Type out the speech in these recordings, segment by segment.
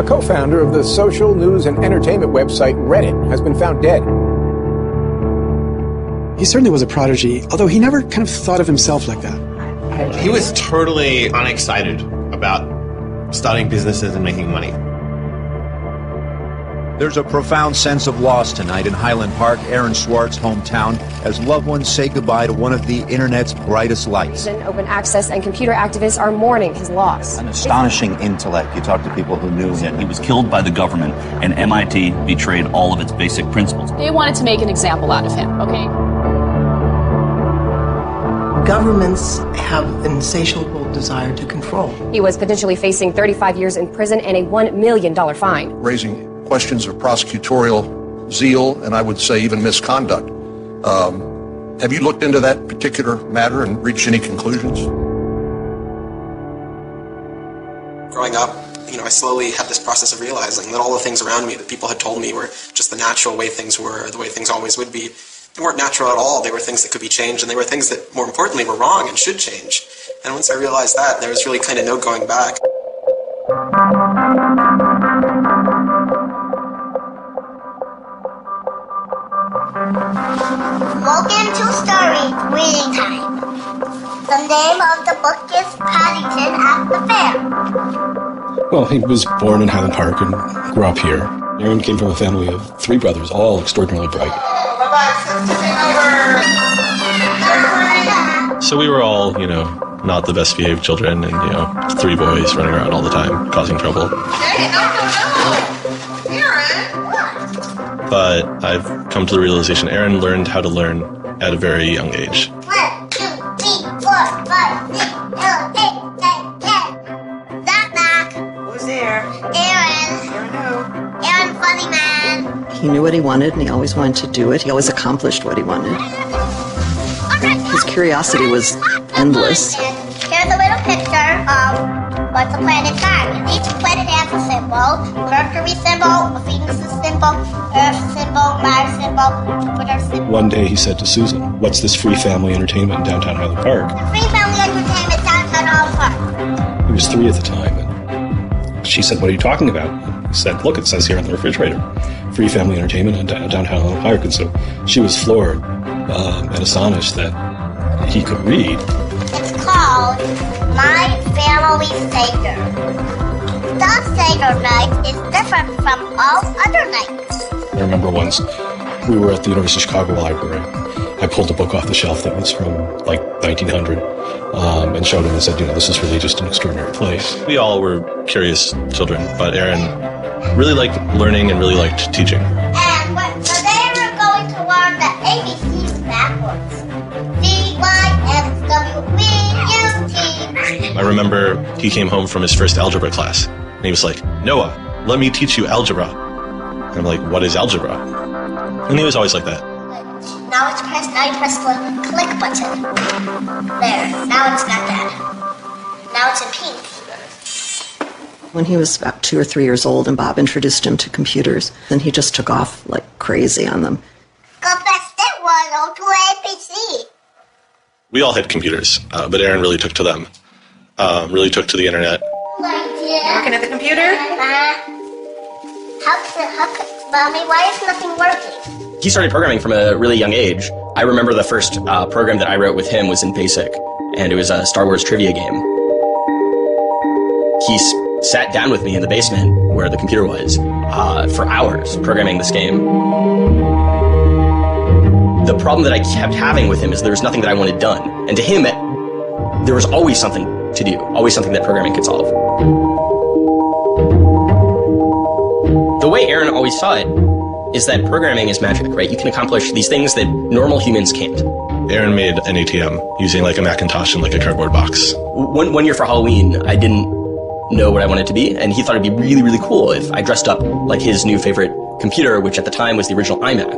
co-founder of the social news and entertainment website Reddit, has been found dead. He certainly was a prodigy, although he never kind of thought of himself like that. He was totally unexcited about starting businesses and making money. There's a profound sense of loss tonight in Highland Park, Aaron Swartz' hometown, as loved ones say goodbye to one of the internet's brightest lights. Open access and computer activists are mourning his loss. An astonishing intellect. You talk to people who knew him. He was killed by the government, and MIT betrayed all of its basic principles. They wanted to make an example out of him, okay? Governments have an insatiable desire to control. He was potentially facing 35 years in prison and a $1 million fine. Raising questions of prosecutorial zeal and I would say even misconduct. Have you looked into that particular matter and reached any conclusions? Growing up, I slowly had this process of realizing that all the things around me that people had told me were just the natural way things were, the way things always would be. They weren't natural at all. They were things that could be changed, and they were things that, more importantly, were wrong and should change. And once I realized that, there was really kind of no going back. Welcome to Story Reading Time. The name of the book is Paddington at the Fair. Well, he was born in Highland Park and grew up here. Aaron came from a family of 3 brothers, all extraordinarily bright. So we were all, not the best behaved children and, 3 boys running around all the time, causing trouble. Hey, no. Aaron, what? But I've come to the realization Aaron learned how to learn at a very young age. 1, 2, 3, 4, 5, 6, 7, 8, 9, 10. Knock, knock. Who's there? Aaron. Aaron who? Aaron, funny man. He knew what he wanted, and he always wanted to do it. He always accomplished what he wanted. His curiosity was endless. Here's a little picture of what's a planet card. Each planet has a symbol. Mercury symbol, Venus symbol, Earth symbol, Mars symbol, Jupiter symbol. One day he said to Susan, "What's this free family entertainment in downtown Highland Park?" Free family entertainment downtown Highland Park. He was 3 at the time, and she said, "What are you talking about?" He said, "Look, it says here on the refrigerator, free family entertainment in downtown Highland Park." And so she was floored and astonished that he could read. It's called My Family Seder. The Seder night is different from all other nights. I remember once we were at the University of Chicago Library. I pulled a book off the shelf that was from 1900 and showed him and said, this is really just an extraordinary place. We all were curious children, but Aaron really liked learning and really liked teaching. And today we're going to learn the ABCs backwards. D-Y-S-W-B-U-T. I remember he came home from his first algebra class, and he was like, "Noah, let me teach you algebra." And I'm like, "What is algebra?" And he was always like that. Now you press the click button. There, now it's got that. Now it's in pink. When he was about 2 or 3 years old and Bob introduced him to computers, then he just took off like crazy on them. Go press that one to ABC. We all had computers, but Aaron really took to them, really took to the internet. Working at the computer? Mommy, why is nothing working? He started programming from a really young age. I remember the first program that I wrote with him was in BASIC, and it was a Star Wars trivia game. He sat down with me in the basement where the computer was for hours programming this game. The problem that I kept having with him is there was nothing that I wanted done. And to him, there was always something to do, always something that programming could solve. The way Aaron always saw it is that programming is magic, right? You can accomplish these things that normal humans can't. Aaron made an ATM using a Macintosh and a cardboard box. One year for Halloween, I didn't know what I wanted to be, and he thought it'd be really, really cool if I dressed up like his new favorite computer, which at the time was the original iMac.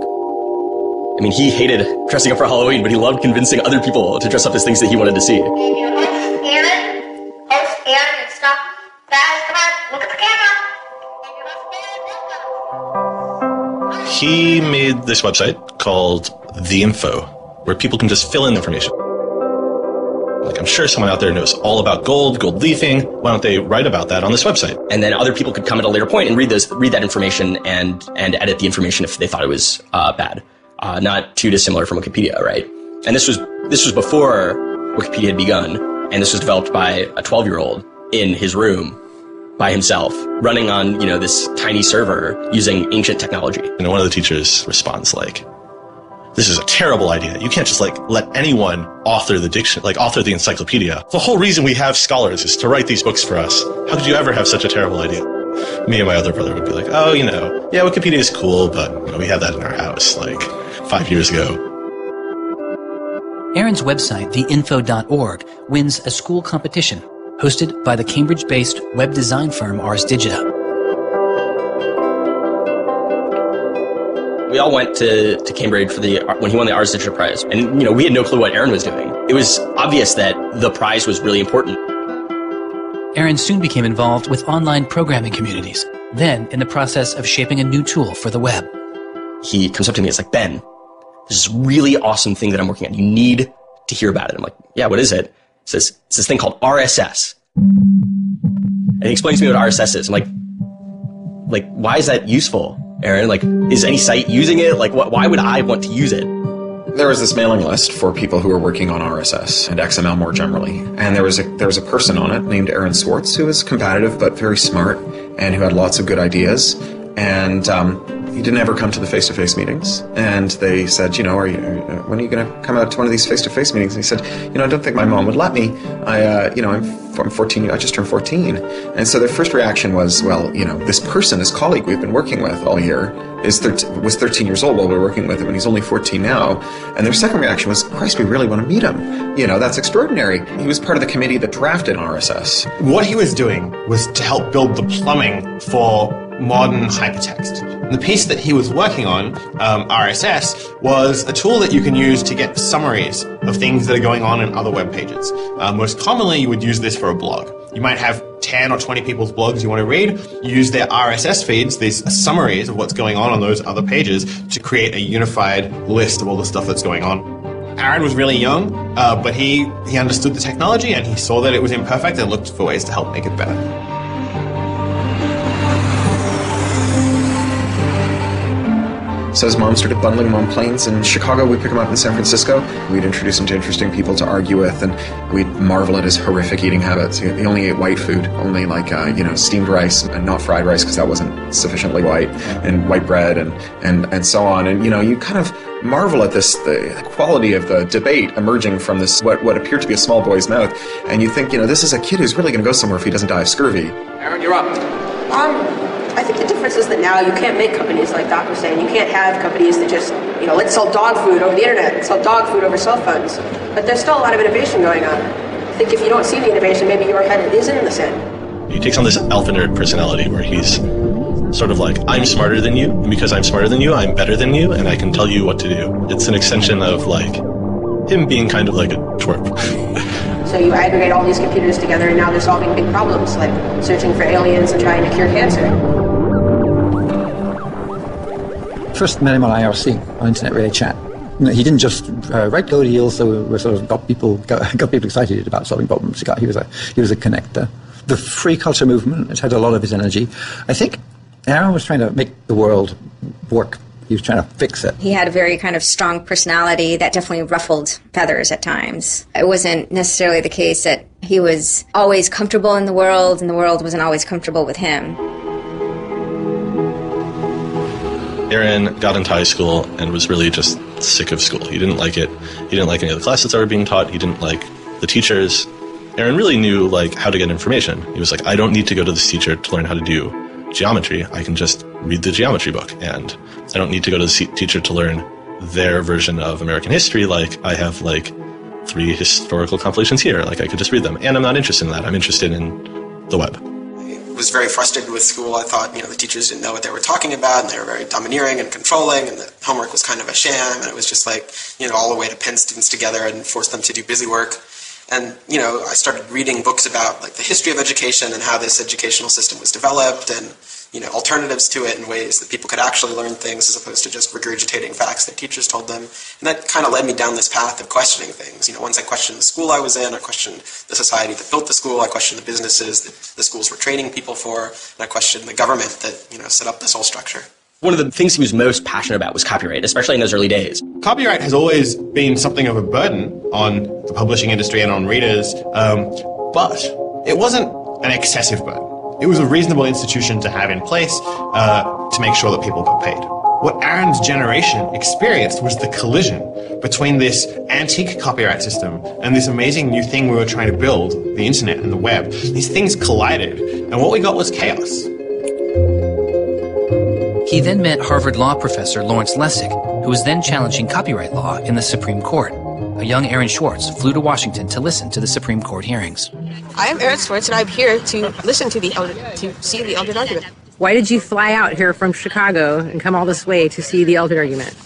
I mean, he hated dressing up for Halloween, but he loved convincing other people to dress up as things that he wanted to see. Aaron, stop. Guys, come on, look at the camera. He made this website called The Info, where people can just fill in information. Like, I'm sure someone out there knows all about gold leafing. Why don't they write about that on this website? And then other people could come at a later point and read that information and edit the information if they thought it was bad. Not too dissimilar from Wikipedia, right? And this was before Wikipedia had begun, and this was developed by a 12-year-old in his room by himself, running on, this tiny server using ancient technology. One of the teachers responds like, "This is a terrible idea. You can't just let anyone author the encyclopedia. The whole reason we have scholars is to write these books for us. How could you ever have such a terrible idea?" Me and my other brother would be like, "Oh, yeah, Wikipedia is cool, but we had that in our house 5 years ago." Aaron's website, theinfo.org, wins a school competition hosted by the Cambridge-based web design firm Ars Digita. We all went to Cambridge when he won the Ars Digita Prize, and we had no clue what Aaron was doing. It was obvious that the prize was really important. Aaron soon became involved with online programming communities, then in the process of shaping a new tool for the web. He comes up to me, it's like, "Ben, there's this really awesome thing that I'm working on. You need to hear about it." I'm like, "Yeah, what is it?" He says, "It's this thing called RSS." And he explains to me what RSS is. I'm like, why is that useful, Aaron? Is any site using it? Why would I want to use it? There was this mailing list for people who were working on RSS and XML more generally. And there was a person on it named Aaron Swartz who was competitive but very smart and who had lots of good ideas. And he didn't ever come to the face-to-face meetings. And they said, when are you going to come out to one of these face-to-face meetings? And he said, I don't think my mom would let me. I'm 14, I just turned 14. And so their first reaction was, well, this person, this colleague we've been working with all year, was 13 years old while we were working with him, and he's only 14 now. And their second reaction was, Christ, we really want to meet him. That's extraordinary. He was part of the committee that drafted RSS. What he was doing was to help build the plumbing for modern hypertext. And the piece that he was working on, RSS, was a tool that you can use to get summaries of things that are going on in other web pages. Most commonly, you would use this for a blog. You might have 10 or 20 people's blogs you want to read. You use their RSS feeds, these summaries of what's going on those other pages, to create a unified list of all the stuff that's going on. Aaron was really young, but he understood the technology and he saw that it was imperfect and looked for ways to help make it better. So his mom started bundling him on planes in Chicago. We'd pick him up in San Francisco. We'd introduce him to interesting people to argue with, and we'd marvel at his horrific eating habits. He only ate white food, only steamed rice and not fried rice because that wasn't sufficiently white, and white bread and so on. And you kind of marvel at the quality of the debate emerging from this what appeared to be a small boy's mouth, and you think this is a kid who's really going to go somewhere if he doesn't die of scurvy. Aaron, you're up. I think the difference is that now you can't make companies like Doc was saying. You can't have companies that just, let's sell dog food over the internet, let's sell dog food over cell phones. But there's still a lot of innovation going on. I think if you don't see the innovation, maybe your head is in the sand. He takes on this alpha nerd personality where he's sort of like, I'm smarter than you, and because I'm smarter than you, I'm better than you, and I can tell you what to do. It's an extension of him being kind of like a twerp. So you aggregate all these computers together and now they're solving big problems like searching for aliens and trying to cure cancer. First met him on IRC, on Internet Relay Chat. He didn't just write code, he also got people excited about solving problems. He was a connector. The free culture movement, it had a lot of his energy. I think Aaron was trying to make the world work. He was trying to fix it. He had a very kind of strong personality that definitely ruffled feathers at times. It wasn't necessarily the case that he was always comfortable in the world and the world wasn't always comfortable with him. Aaron got into high school and was really just sick of school. He didn't like it. He didn't like any of the classes that were being taught. He didn't like the teachers. Aaron really knew how to get information. He was like, I don't need to go to this teacher to learn how to do geometry. I can just read the geometry book, and I don't need to go to the teacher to learn their version of American history. I have 3 historical compilations here. I could just read them, and I'm not interested in that. I'm interested in the web. I was very frustrated with school. I thought, the teachers didn't know what they were talking about, and they were very domineering and controlling, and the homework was kind of a sham, and it was just all the way to pin students together and force them to do busy work. And, I started reading books about the history of education and how this educational system was developed, and alternatives to it in ways that people could actually learn things as opposed to just regurgitating facts that teachers told them. And that kind of led me down this path of questioning things. Once I questioned the school I was in, I questioned the society that built the school, I questioned the businesses that the schools were training people for, and I questioned the government that, set up this whole structure. One of the things he was most passionate about was copyright, especially in those early days. Copyright has always been something of a burden on the publishing industry and on readers, but it wasn't an excessive burden. It was a reasonable institution to have in place to make sure that people got paid. What Aaron's generation experienced was the collision between this antique copyright system and this amazing new thing we were trying to build, the internet and the web. These things collided, and what we got was chaos. He then met Harvard law professor Lawrence Lessig, who was then challenging copyright law in the Supreme Court. A young Aaron Swartz flew to Washington to listen to the Supreme Court hearings. I am Aaron Swartz, and I'm here to listen to see the Eldred argument. Why did you fly out here from Chicago and come all this way to see the Eldred argument?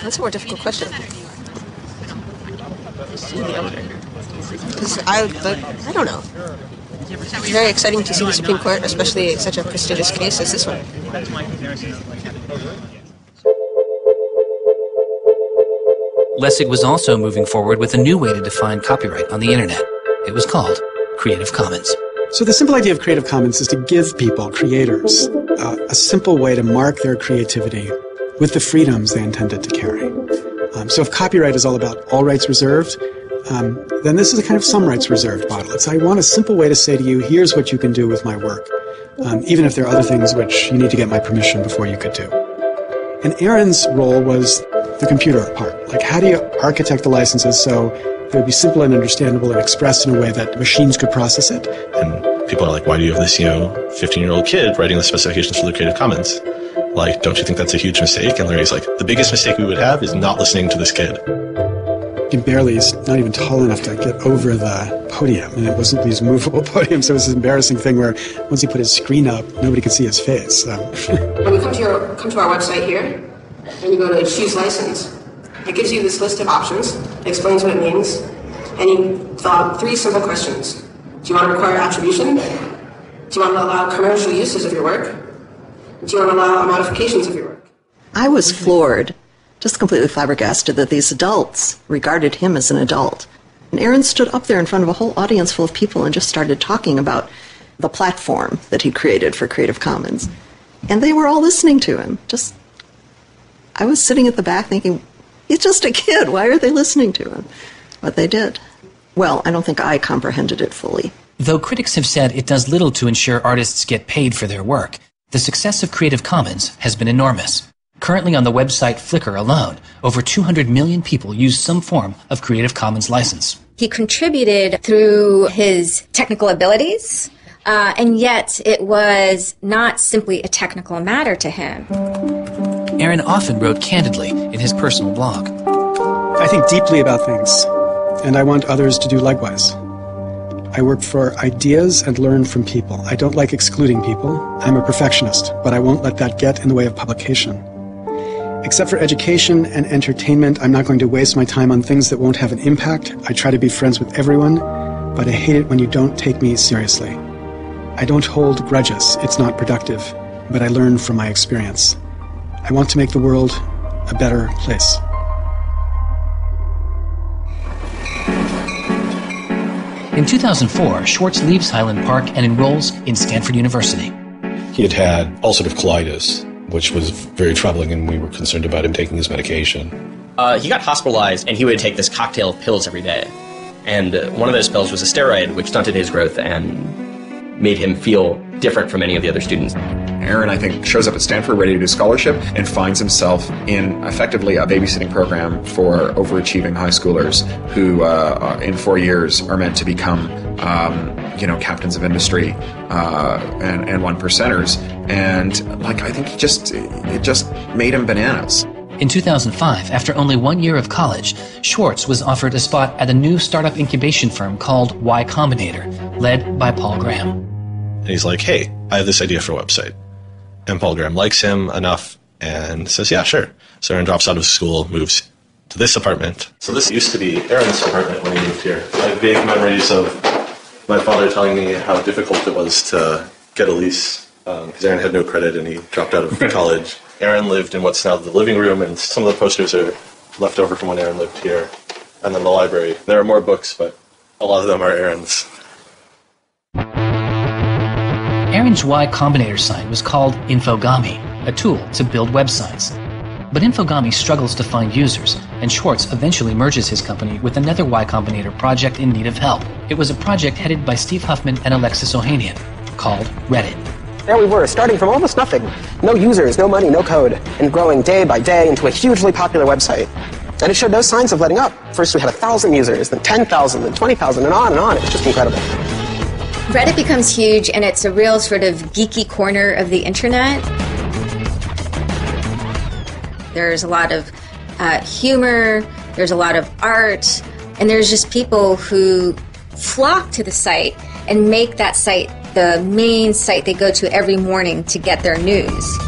That's a more difficult question. See the Eldred. Because I don't know. It's very exciting to see the Supreme Court, especially such a prestigious case as this one. Lessig was also moving forward with a new way to define copyright on the internet. It was called Creative Commons. So the simple idea of Creative Commons is to give people, creators, a simple way to mark their creativity with the freedoms they intended to carry. So if copyright is all about all rights reserved, then this is a kind of some rights reserved model. It's I want a simple way to say to you, here's what you can do with my work, even if there are other things which you need to get my permission before you could do. And Aaron's role was the computer part. Like, how do you architect the licenses so they would be simple and understandable and expressed in a way that machines could process it? And people are like, why do you have this, 15-year-old kid writing the specifications for the Creative Commons? Like, don't you think that's a huge mistake? And Larry's like, the biggest mistake we would have is not listening to this kid. He's not even tall enough to get over the podium, and it wasn't these movable podiums, so it was this embarrassing thing where once he put his screen up, nobody could see his face. When you come to our website here, and you go to choose license, it gives you this list of options, it explains what it means, and you fill out 3 simple questions. Do you want to require attribution? Do you want to allow commercial uses of your work? Do you want to allow modifications of your work? I was floored, just completely flabbergasted that these adults regarded him as an adult. And Aaron stood up there in front of a whole audience full of people and just started talking about the platform that he created for Creative Commons. And they were all listening to him. I was sitting at the back thinking, he's just a kid. Why are they listening to him? But they did. Well, I don't think I comprehended it fully. Though critics have said it does little to ensure artists get paid for their work, the success of Creative Commons has been enormous. Currently on the website Flickr alone, over 200 million people use some form of Creative Commons license. He contributed through his technical abilities, and yet it was not simply a technical matter to him. Aaron often wrote candidly in his personal blog. I think deeply about things, and I want others to do likewise. I work for ideas and learn from people. I don't like excluding people. I'm a perfectionist, but I won't let that get in the way of publication. Except for education and entertainment, I'm not going to waste my time on things that won't have an impact. I try to be friends with everyone, but I hate it when you don't take me seriously. I don't hold grudges. It's not productive, but I learn from my experience. I want to make the world a better place. In 2004, Swartz leaves Highland Park and enrolls in Stanford University. He had had ulcerative colitis, which was very troubling, and we were concerned about him taking his medication. He got hospitalized, and he would take this cocktail of pills every day. And one of those pills was a steroid, which stunted his growth and made him feel different from any of the other students. Aaron, I think, shows up at Stanford ready to do scholarship and finds himself in effectively a babysitting program for overachieving high schoolers who, in 4 years, are meant to become, captains of industry and 1%ers. And I think it just made him bananas. In 2005, after only 1 year of college, Swartz was offered a spot at a new startup incubation firm called Y Combinator, led by Paul Graham. And he's like, hey, I have this idea for a website. And Paul Graham likes him enough and says, yeah, sure. So Aaron drops out of school, moves to this apartment. So this used to be Aaron's apartment when he moved here. I have vague memories of my father telling me how difficult it was to get a lease because Aaron had no credit and he dropped out of college. Aaron lived in what's now the living room, and some of the posters are left over from when Aaron lived here. And then the library. There are more books, but a lot of them are Aaron's. Aaron's Y Combinator site was called Infogami, a tool to build websites. But Infogami struggles to find users, and Swartz eventually merges his company with another Y Combinator project in need of help. It was a project headed by Steve Huffman and Alexis Ohanian, called Reddit. There we were, starting from almost nothing. No users, no money, no code, and growing day by day into a hugely popular website. And it showed no signs of letting up. First we had 1,000 users, then 10,000, then 20,000, and on and on. It was just incredible. Reddit becomes huge, and it's a real sort of geeky corner of the internet. There's a lot of humor, there's a lot of art, and there's just people who flock to the site and make that site the main site they go to every morning to get their news.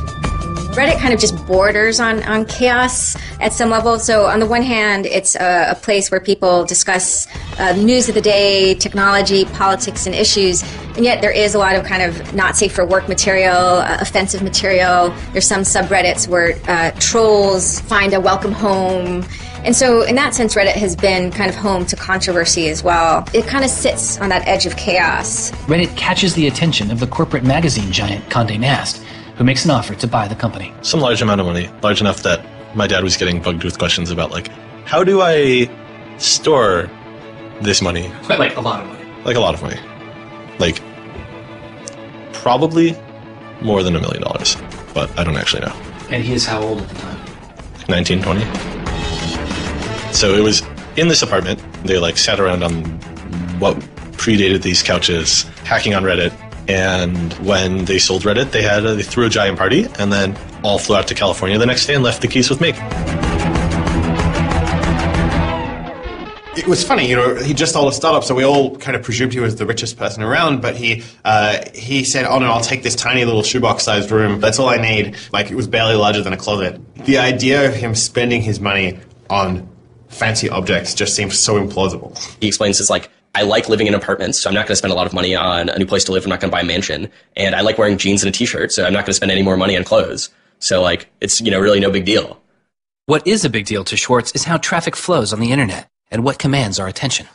Reddit kind of just borders on chaos at some level. So on the one hand, it's a place where people discuss the news of the day, technology, politics, and issues. And yet there is a lot of kind of not safe for work material, offensive material. There's some subreddits where trolls find a welcome home. And so in that sense, Reddit has been kind of home to controversy as well. It kind of sits on that edge of chaos. Reddit catches the attention of the corporate magazine giant Condé Nast, who makes an offer to buy the company. Some large amount of money, large enough that my dad was getting bugged with questions about, like, how do I store this money? Like a lot of money. Like a lot of money. Like, probably more than $1 million, but I don't actually know. And he is how old at the time? 19, 20. So it was in this apartment. They, like, sat around on what predated these couches, hacking on Reddit. And when they sold Reddit, they threw a giant party and then all flew out to California the next day and left the keys with me. It was funny, he just sold a startup, so we all kind of presumed he was the richest person around, but he said, oh no, I'll take this tiny little shoebox-sized room. That's all I need. Like, it was barely larger than a closet. The idea of him spending his money on fancy objects just seems so implausible. He explains it's like, I like living in apartments, so I'm not going to spend a lot of money on a new place to live. I'm not going to buy a mansion. And I like wearing jeans and a t-shirt, so I'm not going to spend any more money on clothes. So, like, it's, really no big deal. What is a big deal to Swartz is how traffic flows on the internet and what commands our attention.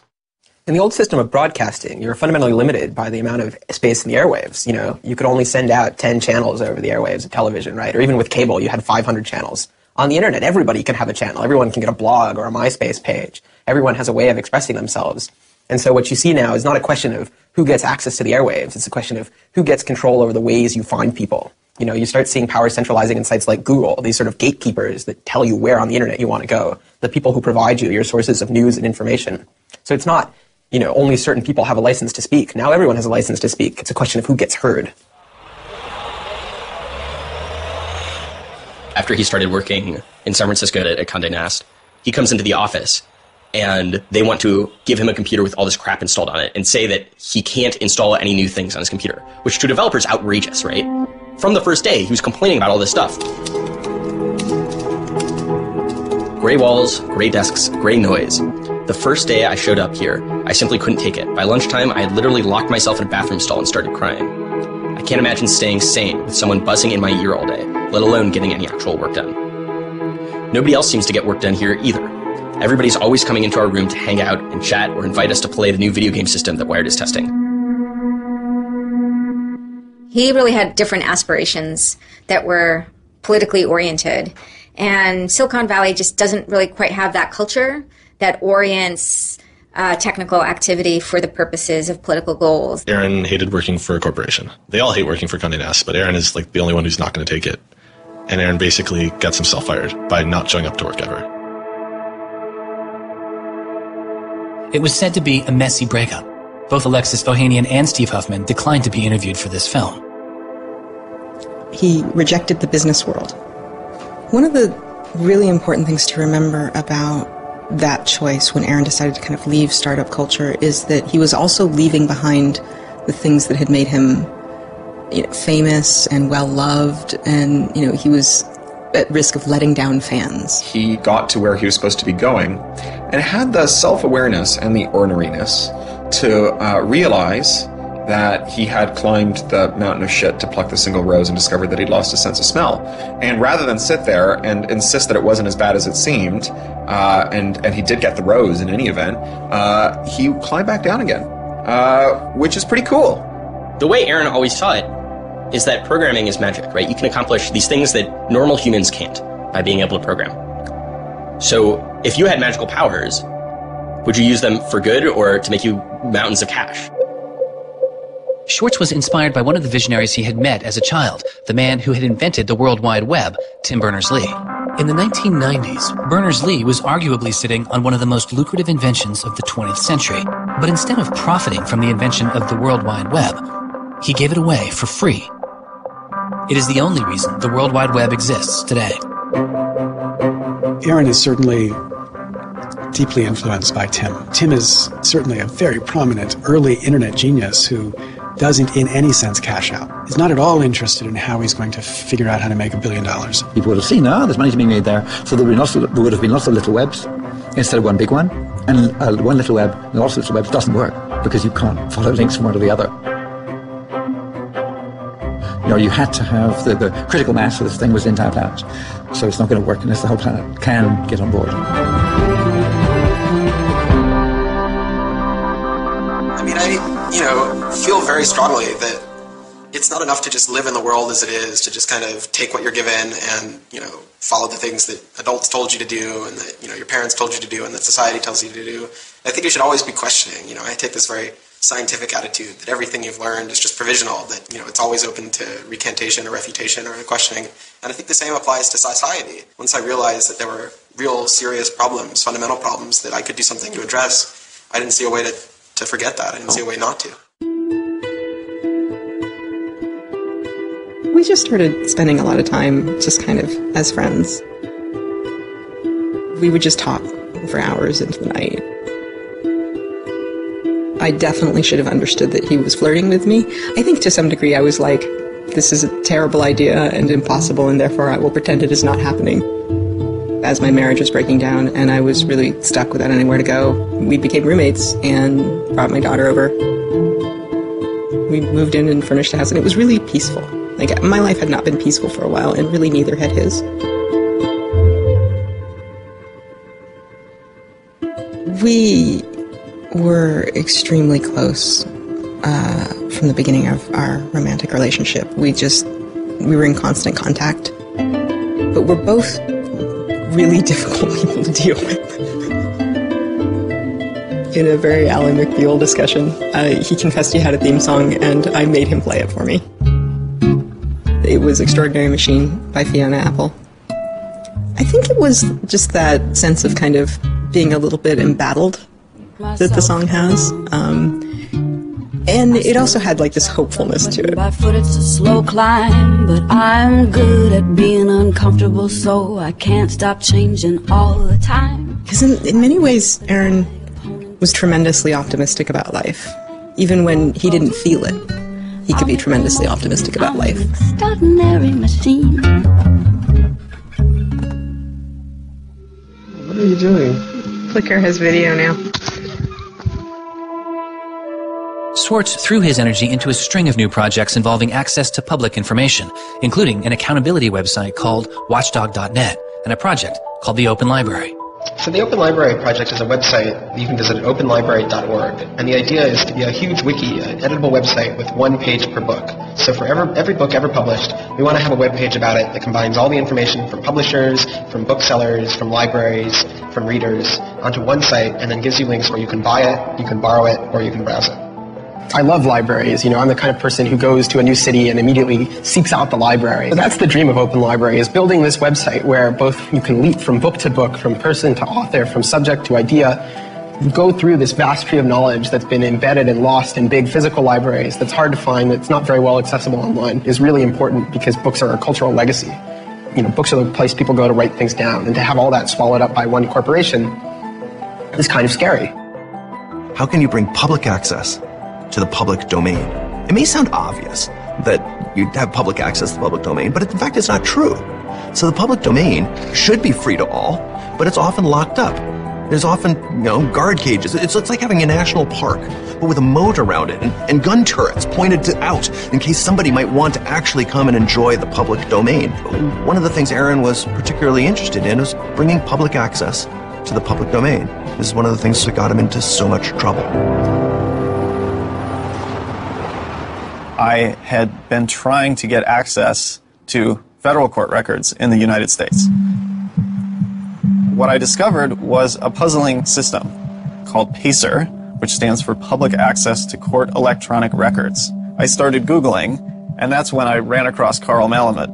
In the old system of broadcasting, you were fundamentally limited by the amount of space in the airwaves. You could only send out 10 channels over the airwaves of television, right? Or even with cable, you had 500 channels. On the internet, everybody can have a channel. Everyone can get a blog or a MySpace page. Everyone has a way of expressing themselves. And so what you see now is not a question of who gets access to the airwaves. It's a question of who gets control over the ways you find people. You start seeing power centralizing in sites like Google, these sort of gatekeepers that tell you where on the internet you want to go, the people who provide you your sources of news and information. So it's not, only certain people have a license to speak. Now everyone has a license to speak. It's a question of who gets heard. After he started working in San Francisco at Condé Nast, he comes into the office and they want to give him a computer with all this crap installed on it and say that he can't install any new things on his computer, which to developers is outrageous, right? From the first day, he was complaining about all this stuff. Gray walls, gray desks, gray noise. The first day I showed up here, I simply couldn't take it. By lunchtime, I had literally locked myself in a bathroom stall and started crying. I can't imagine staying sane with someone buzzing in my ear all day, let alone getting any actual work done. Nobody else seems to get work done here either. Everybody's always coming into our room to hang out and chat or invite us to play the new video game system that Wired is testing. He really had different aspirations that were politically oriented. And Silicon Valley just doesn't really quite have that culture that orients technical activity for the purposes of political goals. Aaron hated working for a corporation. They all hate working for Condé Nast, but Aaron is like the only one who's not going to take it. And Aaron basically gets himself fired by not showing up to work ever. It was said to be a messy breakup. Both Alexis Ohanian and Steve Huffman declined to be interviewed for this film. He rejected the business world. One of the really important things to remember about that choice when Aaron decided to kind of leave startup culture is that he was also leaving behind the things that had made him famous and well-loved, and he was at risk of letting down fans. He got to where he was supposed to be going and had the self-awareness and the orneriness to realize that he had climbed the mountain of shit to pluck the single rose and discovered that he'd lost his sense of smell. And rather than sit there and insist that it wasn't as bad as it seemed, and he did get the rose in any event, he climbed back down again, which is pretty cool. The way Aaron always saw it is that programming is magic, right? You can accomplish these things that normal humans can't by being able to program. So if you had magical powers, would you use them for good or to make you mountains of cash? Swartz was inspired by one of the visionaries he had met as a child, the man who had invented the World Wide Web, Tim Berners-Lee. In the 1990s, Berners-Lee was arguably sitting on one of the most lucrative inventions of the 20th century. But instead of profiting from the invention of the World Wide Web, he gave it away for free. It is the only reason the World Wide Web exists today. Aaron is certainly deeply influenced by Tim. Tim is certainly a very prominent early internet genius who doesn't in any sense cash out. He's not at all interested in how he's going to figure out how to make $1 billion. People would have seen, there's money to be made there. So there would have been lots of little webs instead of one big one. And one little web and lots of little webs doesn't work because you can't follow links from one to the other. You had to have the critical mass for this thing was the entire planet. So it's not going to work unless the whole planet can get on board. I mean, I feel very strongly that it's not enough to just live in the world as it is, to just kind of take what you're given and, follow the things that adults told you to do and that, your parents told you to do and that society tells you to do. I think you should always be questioning. I take this very scientific attitude that everything you've learned is just provisional, that, it's always open to recantation or refutation or questioning. And I think the same applies to society. Once I realized that there were real serious problems, fundamental problems that I could do something to address, I didn't see a way to forget that. I didn't see a way not to. We just started spending a lot of time just kind of as friends. We would just talk for hours into the night. I definitely should have understood that he was flirting with me. I think to some degree I was like, this is a terrible idea and impossible, and therefore I will pretend it is not happening. As my marriage was breaking down and I was really stuck without anywhere to go, we became roommates and brought my daughter over. We moved in and furnished the house, and it was really peaceful. Like, my life had not been peaceful for a while, and really neither had his. We were extremely close from the beginning of our romantic relationship. We were in constant contact. But we're both really difficult people to deal with. In a very Alan McBeal discussion, he confessed he had a theme song, and I made him play it for me. It was Extraordinary Machine by Fiona Apple. I think it was just that sense of kind of being a little bit embattled that the song has. And it also had like this hopefulness to it. By foot it's a slow climb, but I'm good at being uncomfortable, so I can't stop changing all the time. Because in many ways, Aaron was tremendously optimistic about life. Even when he didn't feel it, he could be tremendously optimistic about life. Extraordinary machine. What are you doing? Flickr has video now. Swartz threw his energy into a string of new projects involving access to public information, including an accountability website called watchdog.net and a project called the Open Library. So the Open Library project is a website that you can visit at openlibrary.org, and the idea is to be a huge wiki, an editable website with one page per book. So for every book ever published, we want to have a web page about it that combines all the information from publishers, from booksellers, from libraries, from readers, onto one site, and then gives you links where you can buy it, you can borrow it, or you can browse it. I love libraries. I'm the kind of person who goes to a new city and immediately seeks out the library. So that's the dream of Open Library, is building this website where both you can leap from book to book, from person to author, from subject to idea, go through this vast tree of knowledge that's been embedded and lost in big physical libraries that's hard to find, that's not very well accessible online, is really important because books are a cultural legacy. Books are the place people go to write things down, and to have all that swallowed up by one corporation is kind of scary. How can you bring public access to the public domain? It may sound obvious that you have public access to the public domain, but in fact it's not true. So the public domain should be free to all, but it's often locked up There's often, guard cages. It's like having a national park, but with a moat around it and gun turrets pointed out in case somebody might want to actually come and enjoy the public domain. One of the things Aaron was particularly interested in was bringing public access to the public domain. This is one of the things that got him into so much trouble. I had been trying to get access to federal court records in the United States. What I discovered was a puzzling system called PACER, which stands for Public Access to Court Electronic Records. I started Googling, and that's when I ran across Carl Malamud.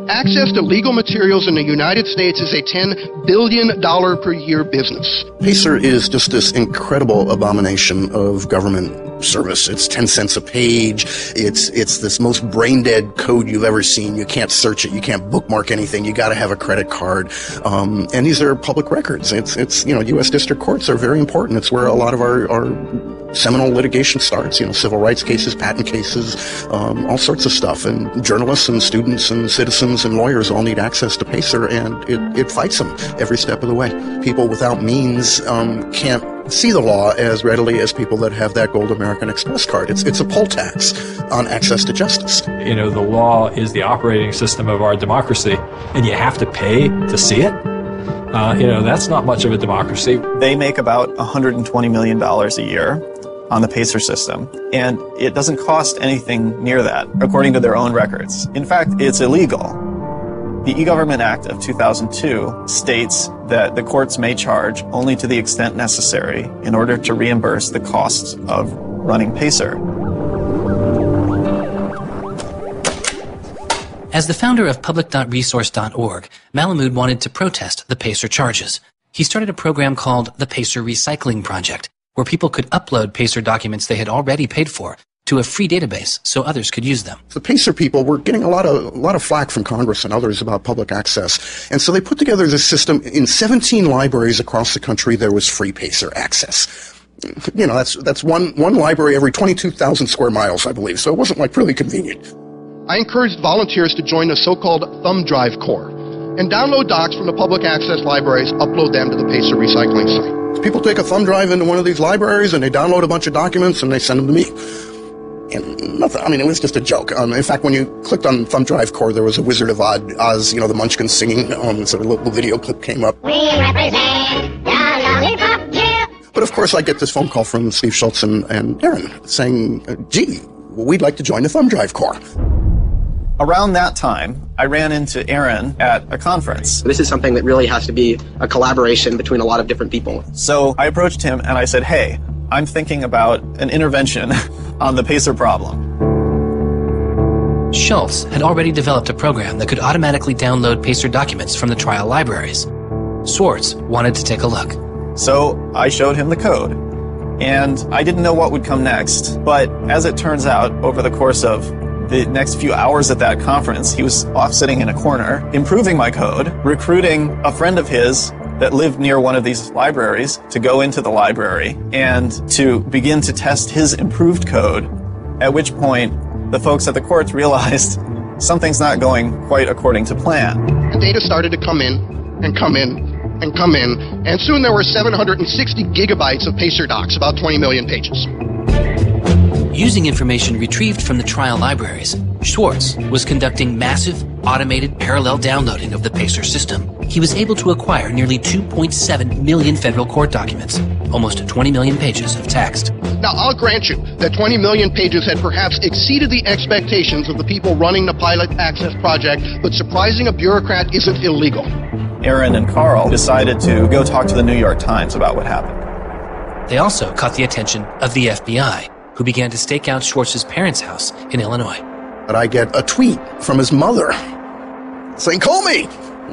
Access to legal materials in the United States is a $10 billion per year business. PACER is just this incredible abomination of government service. It's 10 cents a page. It's this most brain-dead code you've ever seen. You can't search it. You can't bookmark anything. You got to have a credit card. And these are public records. It's U.S. district courts are very important. It's where a lot of our seminal litigation starts. Civil rights cases, patent cases, all sorts of stuff. And journalists and students and citizens and lawyers all need access to PACER, and it fights them every step of the way. People without means can't see the law as readily as people that have that gold American Express card. It's a poll tax on access to justice. The law is the operating system of our democracy, and you have to pay to see it. That's not much of a democracy. They make about $120 million a year on the PACER system, and it doesn't cost anything near that, according to their own records. In fact, it's illegal. The E-Government Act of 2002 states that the courts may charge only to the extent necessary in order to reimburse the costs of running PACER. As the founder of public.resource.org, Malamud wanted to protest the PACER charges. He started a program called the PACER Recycling Project, where people could upload PACER documents they had already paid for to a free database so others could use them. The PACER people were getting a lot of flack from Congress and others about public access. And so they put together this system. In 17 libraries across the country, there was free PACER access. That's one library every 22,000 square miles, I believe. So it wasn't really convenient. I encouraged volunteers to join the so-called Thumb Drive Corps and download docs from the public access libraries, upload them to the PACER recycling site. People take a thumb drive into one of these libraries and they download a bunch of documents and they send them to me. And nothing, it was just a joke. In fact, when you clicked on Thumb Drive Core, there was a Wizard of Oz, the Munchkins singing, so a little video clip came up. We represent the Lollipop Guild. But of course, I get this phone call from Steve Schultz and Aaron saying, gee, we'd like to join the Thumb Drive Corps. Around that time, I ran into Aaron at a conference. This is something that really has to be a collaboration between a lot of different people. So I approached him and I said, hey, I'm thinking about an intervention on the PACER problem. Schultz had already developed a program that could automatically download PACER documents from the trial libraries. Swartz wanted to take a look. So I showed him the code, and I didn't know what would come next, but as it turns out, over the course of the next few hours at that conference, he was off sitting in a corner, improving my code, recruiting a friend of his that lived near one of these libraries to go into the library and to begin to test his improved code, at which point the folks at the courts realized something's not going quite according to plan. And data started to come in and come in and come in, and soon there were 760 gigabytes of PACER docs, about 20 million pages. Using information retrieved from the trial libraries, Swartz was conducting massive, automated parallel downloading of the PACER system. He was able to acquire nearly 2.7 million federal court documents, almost 20 million pages of text. Now, I'll grant you that 20 million pages had perhaps exceeded the expectations of the people running the Pilot Access Project, but surprising a bureaucrat isn't illegal. Aaron and Carl decided to go talk to the New York Times about what happened. They also caught the attention of the FBI, who began to stake out Schwartz's parents' house in Illinois. But I get a tweet from his mother saying, call me!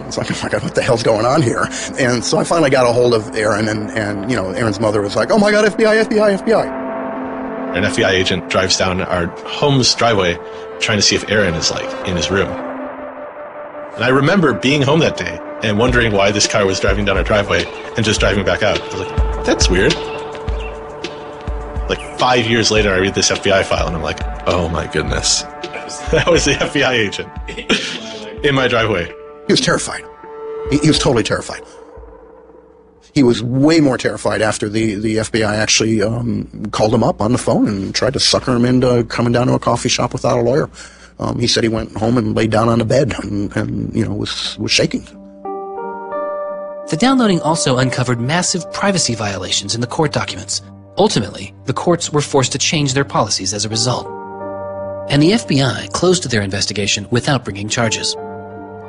It's like, oh my God, what the hell's going on here? And so I finally got a hold of Aaron, and Aaron's mother was like, oh my God, FBI, FBI, FBI. An FBI agent drives down our home's driveway trying to see if Aaron is, in his room. And I remember being home that day and wondering why this car was driving down our driveway and just driving back out. I was like, that's weird. 5 years later, I read this FBI file, and I'm like, oh my goodness. That was the FBI agent in my driveway. He was terrified. He was totally terrified. He was way more terrified after the FBI actually called him up on the phone and tried to sucker him into coming down to a coffee shop without a lawyer. He said he went home and laid down on the bed and was shaking. The downloading also uncovered massive privacy violations in the court documents. Ultimately, the courts were forced to change their policies as a result. And the FBI closed their investigation without bringing charges.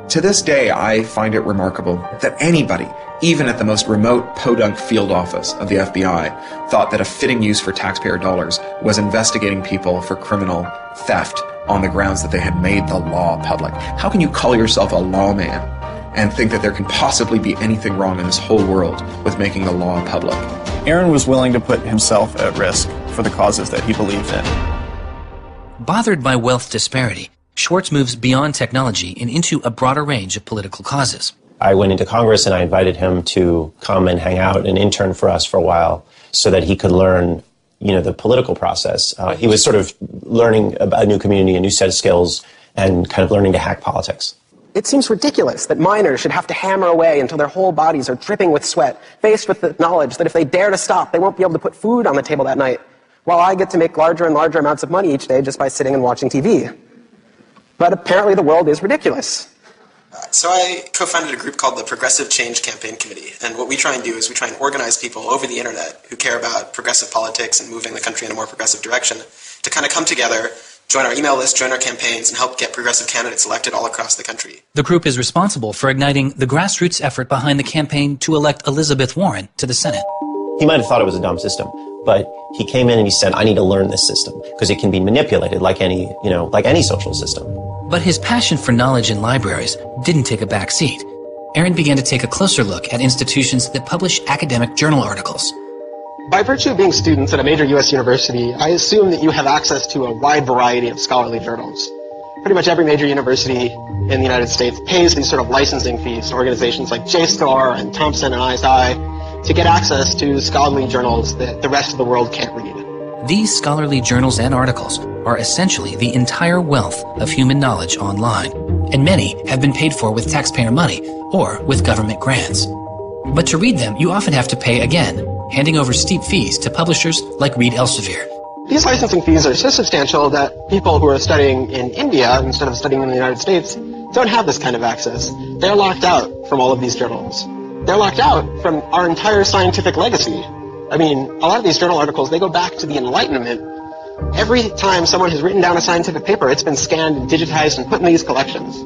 To this day, I find it remarkable that anybody, even at the most remote podunk field office of the FBI, thought that a fitting use for taxpayer dollars was investigating people for criminal theft on the grounds that they had made the law public. How can you call yourself a lawman and think that there can possibly be anything wrong in this whole world with making the law public? Aaron was willing to put himself at risk for the causes that he believed in. Bothered by wealth disparity, Swartz moves beyond technology and into a broader range of political causes. I went into Congress and I invited him to come and hang out and intern for us for a while so that he could learn, the political process. He was sort of learning about a new community, a new set of skills, and kind of learning to hack politics. It seems ridiculous that miners should have to hammer away until their whole bodies are dripping with sweat, faced with the knowledge that if they dare to stop, they won't be able to put food on the table that night, while I get to make larger and larger amounts of money each day just by sitting and watching TV. But apparently the world is ridiculous. So I co-founded a group called the Progressive Change Campaign Committee, and what we try and do is we try and organize people over the internet who care about progressive politics and moving the country in a more progressive direction to kind of come together, join our email list, join our campaigns, and help get progressive candidates elected all across the country. The group is responsible for igniting the grassroots effort behind the campaign to elect Elizabeth Warren to the Senate. He might have thought it was a dumb system, but he came in and he said, I need to learn this system because it can be manipulated like any social system. But his passion for knowledge in libraries didn't take a back seat. Aaron began to take a closer look at institutions that publish academic journal articles. By virtue of being students at a major U.S. university, I assume that you have access to a wide variety of scholarly journals. Pretty much every major university in the United States pays these sort of licensing fees to organizations like JSTOR and Thomson and ISI to get access to scholarly journals that the rest of the world can't read. These scholarly journals and articles are essentially the entire wealth of human knowledge online, and many have been paid for with taxpayer money or with government grants. But to read them, you often have to pay again, handing over steep fees to publishers like Reed Elsevier. These licensing fees are so substantial that people who are studying in India instead of studying in the United States don't have this kind of access. They're locked out from all of these journals. They're locked out from our entire scientific legacy. I mean, a lot of these journal articles, they go back to the Enlightenment. Every time someone has written down a scientific paper, it's been scanned and digitized and put in these collections.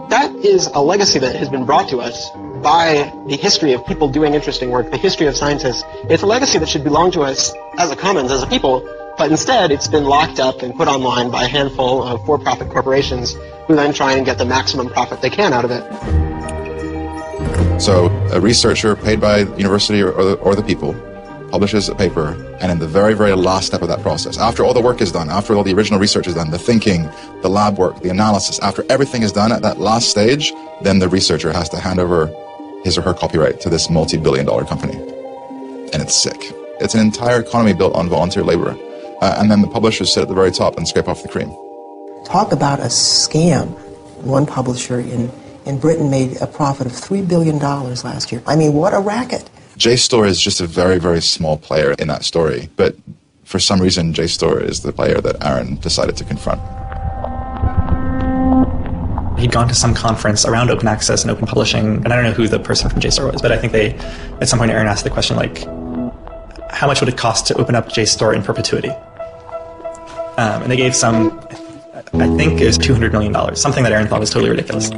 That is a legacy that has been brought to us by the history of people doing interesting work, the history of scientists. It's a legacy that should belong to us as a commons, as a people, but instead it's been locked up and put online by a handful of for-profit corporations who then try and get the maximum profit they can out of it. So a researcher paid by the university or the people publishes a paper, and in the very, very last step of that process, after all the work is done, after all the original research is done, the thinking, the lab work, the analysis, after everything is done at that last stage, then the researcher has to hand over his or her copyright to this multi-billion-dollar company. And it's sick. It's an entire economy built on volunteer labor. And then the publishers sit at the very top and scrape off the cream. Talk about a scam. One publisher in Britain made a profit of $3 billion last year. I mean, what a racket. JSTOR is just a very, very small player in that story, but for some reason JSTOR is the player that Aaron decided to confront. He'd gone to some conference around open access and open publishing, and I don't know who the person from JSTOR was, but I think at some point Aaron asked the question, like, how much would it cost to open up JSTOR in perpetuity? And they gave I think it was $200 million, something that Aaron thought was totally ridiculous.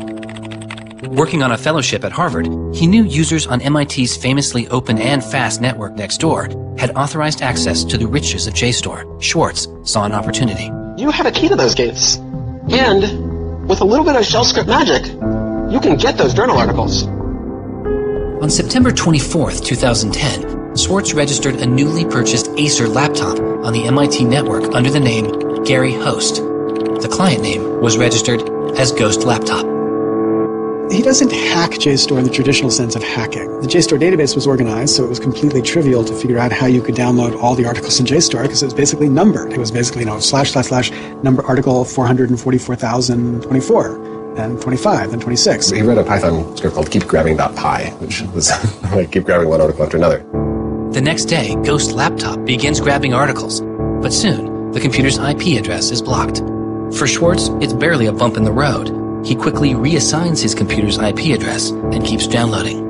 Working on a fellowship at Harvard, he knew users on MIT's famously open and fast network Nextdoor had authorized access to the riches of JSTOR. Swartz saw an opportunity. You have a key to those gates. And with a little bit of shell script magic, you can get those journal articles. On September 24th, 2010, Swartz registered a newly purchased Acer laptop on the MIT network under the name Gary Host. The client name was registered as Ghost Laptop. He doesn't hack JSTOR in the traditional sense of hacking. The JSTOR database was organized, so it was completely trivial to figure out how you could download all the articles in JSTOR because it was basically numbered. It was basically, // number article 444,024. then 25, then 26. He read a Python script called keepgrabbing.py, which was like keep grabbing one article after another. The next day, Ghost Laptop begins grabbing articles, but soon the computer's IP address is blocked. For Swartz, it's barely a bump in the road. He quickly reassigns his computer's IP address and keeps downloading.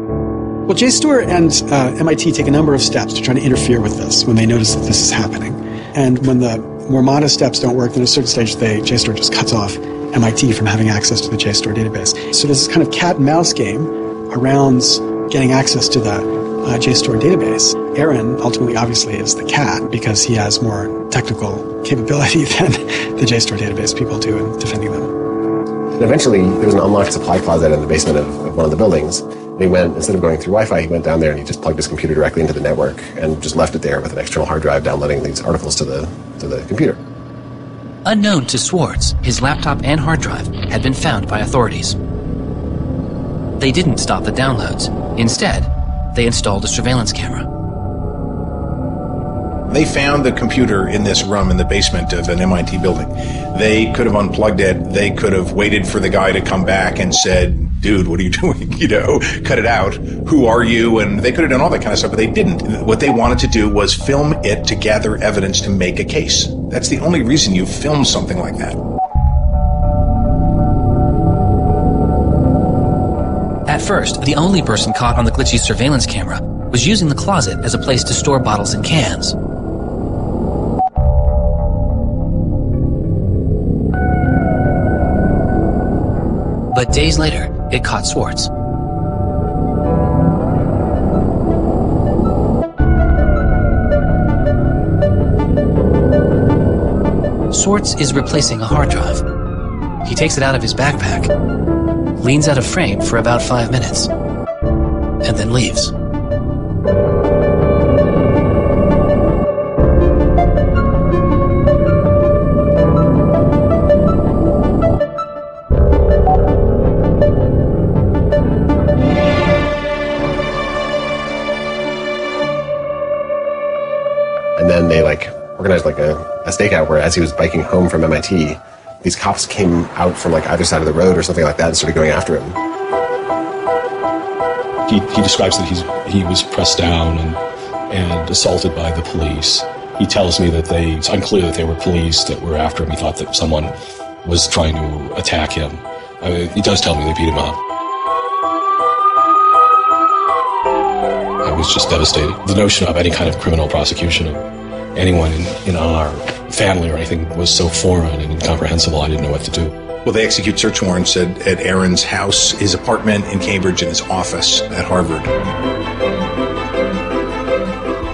Well, JSTOR and MIT take a number of steps to try to interfere with this when they notice that this is happening. And when the more modest steps don't work, then at a certain stage, JSTOR just cuts off MIT from having access to the JSTOR database. So there's this kind of cat and mouse game around getting access to the JSTOR database. Aaron ultimately, obviously, is the cat because he has more technical capability than the JSTOR database people do in defending them. And eventually, there was an unlocked supply closet in the basement of one of the buildings. He went, instead of going through Wi-Fi, he went down there and he just plugged his computer directly into the network and just left it there with an external hard drive downloading these articles to the computer. Unknown to Swartz, his laptop and hard drive had been found by authorities. They didn't stop the downloads. Instead, they installed a surveillance camera. They found the computer in this room in the basement of an MIT building. They could have unplugged it. They could have waited for the guy to come back and said, dude, what are you doing? Cut it out. Who are you? And they could have done all that kind of stuff, but they didn't. What they wanted to do was film it to gather evidence to make a case. That's the only reason you film something like that. At first, the only person caught on the glitchy surveillance camera was using the closet as a place to store bottles and cans. But days later, it caught Swartz. Swartz is replacing a hard drive. He takes it out of his backpack, leans out of frame for about 5 minutes, and then leaves. And then they organized a stakeout where as he was biking home from MIT, these cops came out from either side of the road or something like that and started going after him. He describes that he was pressed down and assaulted by the police. He tells me that it's unclear that they were police that were after him. He thought that someone was trying to attack him. He does tell me they beat him up. I was just devastated. The notion of any kind of criminal prosecution of anyone in our family or anything was so foreign and incomprehensible, I didn't know what to do. Well, they execute search warrants at Aaron's house, his apartment in Cambridge, and his office at Harvard.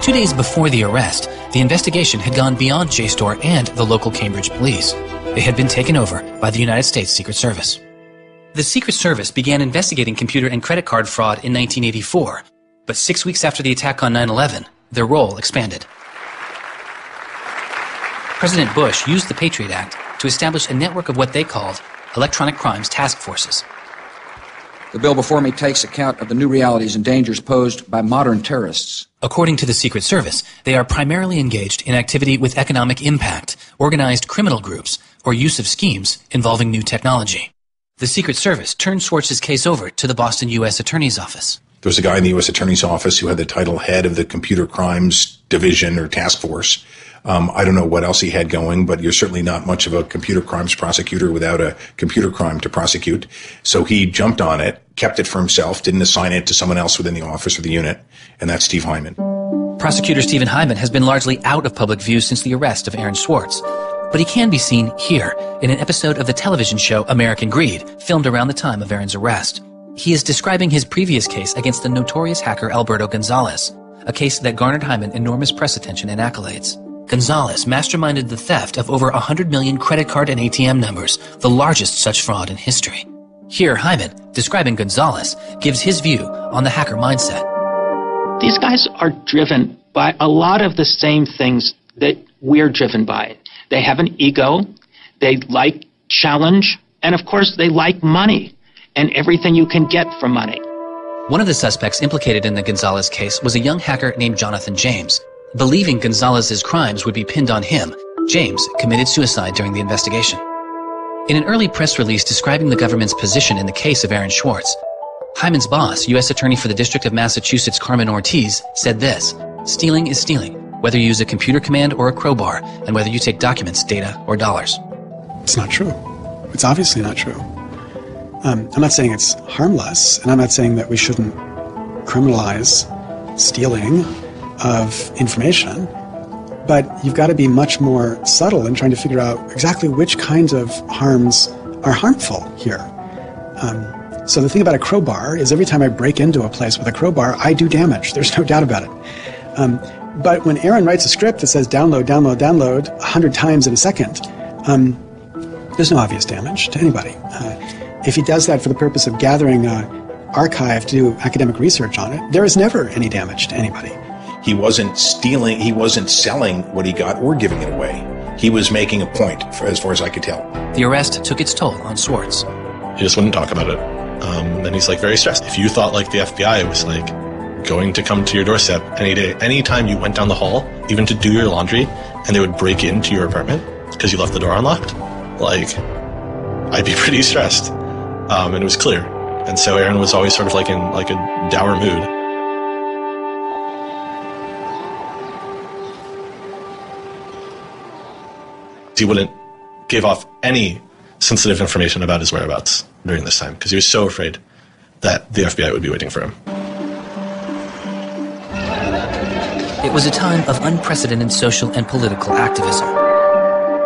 2 days before the arrest, the investigation had gone beyond JSTOR and the local Cambridge police. It had been taken over by the United States Secret Service. The Secret Service began investigating computer and credit card fraud in 1984, but 6 weeks after the attack on 9/11, their role expanded. President Bush used the Patriot Act to establish a network of what they called electronic crimes task forces. The bill before me takes account of the new realities and dangers posed by modern terrorists. According to the Secret Service, they are primarily engaged in activity with economic impact, organized criminal groups, or use of schemes involving new technology. The Secret Service turned Swartz's case over to the Boston U.S. Attorney's Office. There was a guy in the U.S. Attorney's Office who had the title head of the Computer Crimes Division or Task Force. I don't know what else he had going, but you're certainly not much of a computer crimes prosecutor without a computer crime to prosecute. So he jumped on it, kept it for himself, didn't assign it to someone else within the office or the unit, and that's Steve Hyman. Prosecutor Stephen Hyman has been largely out of public view since the arrest of Aaron Swartz, but he can be seen here in an episode of the television show American Greed, filmed around the time of Aaron's arrest. He is describing his previous case against the notorious hacker Alberto Gonzalez, a case that garnered Hyman enormous press attention and accolades. Gonzalez masterminded the theft of over 100 million credit card and ATM numbers, the largest such fraud in history. Here, Hyman, describing Gonzalez, gives his view on the hacker mindset. These guys are driven by a lot of the same things that we're driven by. They have an ego, they like challenge, and of course they like money and everything you can get for money. One of the suspects implicated in the Gonzalez case was a young hacker named Jonathan James. Believing Gonzalez's crimes would be pinned on him, James committed suicide during the investigation. In an early press release describing the government's position in the case of Aaron Swartz, Hyman's boss, U.S. Attorney for the District of Massachusetts Carmen Ortiz, said this: "Stealing is stealing, whether you use a computer command or a crowbar, and whether you take documents, data, or dollars." It's not true. It's obviously not true. I'm not saying it's harmless, and I'm not saying that we shouldn't criminalize stealing of information, but you've got to be much more subtle in trying to figure out exactly which kinds of harms are harmful here. So the thing about a crowbar is every time I break into a place with a crowbar, I do damage. There's no doubt about it. But when Aaron writes a script that says download, download, download 100 times in a second, there's no obvious damage to anybody. If he does that for the purpose of gathering an archive to do academic research on it, there is never any damage to anybody. He wasn't stealing, he wasn't selling what he got or giving it away. He was making a point, as far as I could tell. The arrest took its toll on Swartz. He just wouldn't talk about it. And he's like very stressed. If you thought like the FBI was like going to come to your doorstep any day, anytime you went down the hall, even to do your laundry, and they would break into your apartment because you left the door unlocked, like, I'd be pretty stressed. And it was clear. And so Aaron was always sort of like in like a dour mood. He wouldn't give off any sensitive information about his whereabouts during this time because he was so afraid that the FBI would be waiting for him. It was a time of unprecedented social and political activism.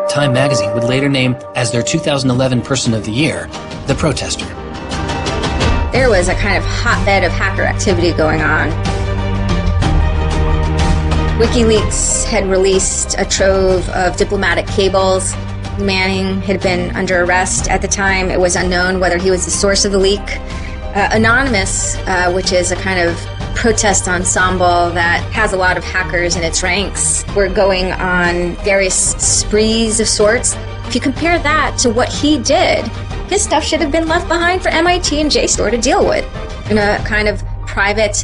Time magazine would later name as their 2011 Person of the Year, the protester. There was a kind of hotbed of hacker activity going on. WikiLeaks had released a trove of diplomatic cables. Manning had been under arrest at the time. It was unknown whether he was the source of the leak. Anonymous, which is a kind of protest ensemble that has a lot of hackers in its ranks, were going on various sprees of sorts. If you compare that to what he did, his stuff should have been left behind for MIT and JSTOR to deal with in a kind of private,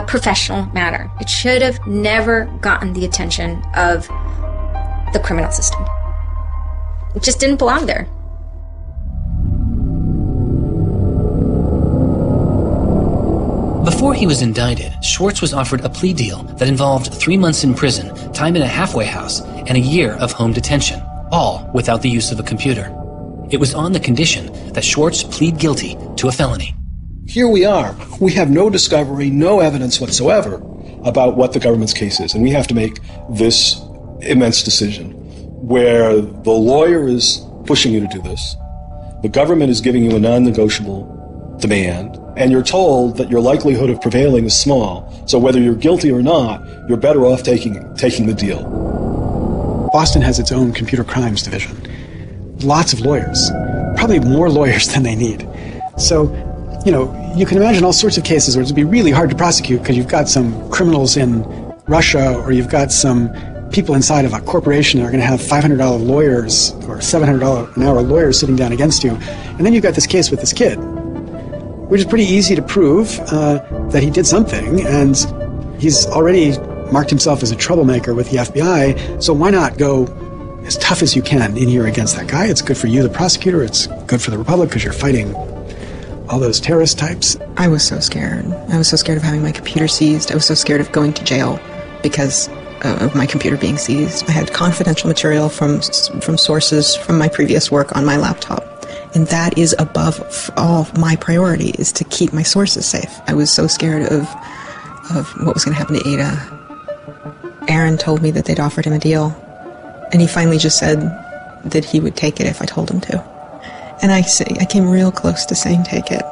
professional manner. It should have never gotten the attention of the criminal system. It just didn't belong there. Before he was indicted, Swartz was offered a plea deal that involved 3 months in prison, time in a halfway house, and a year of home detention, all without the use of a computer. It was on the condition that Swartz plead guilty to a felony. Here we are. We have no discovery, no evidence whatsoever about what the government's case is, and we have to make this immense decision where the lawyer is pushing you to do this, the government is giving you a non-negotiable demand, and you're told that your likelihood of prevailing is small, so whether you're guilty or not, you're better off taking the deal. Boston has its own computer crimes division. Lots of lawyers, probably more lawyers than they need. So, you can imagine all sorts of cases where it would be really hard to prosecute because you've got some criminals in Russia, or you've got some people inside of a corporation that are going to have $500 lawyers or $700 an hour lawyers sitting down against you. And then you've got this case with this kid, which is pretty easy to prove that he did something, and he's already marked himself as a troublemaker with the FBI, so why not go as tough as you can in here against that guy? It's good for you, the prosecutor, it's good for the Republic because you're fighting all those terrorist types. I was so scared. I was so scared of having my computer seized. I was so scared of going to jail because of my computer being seized. I had confidential material from sources from my previous work on my laptop. And that is above all my priority, is to keep my sources safe. I was so scared of what was going to happen to Ada. Aaron told me that they'd offered him a deal, and he finally just said that he would take it if I told him to. And I came real close to saying take it.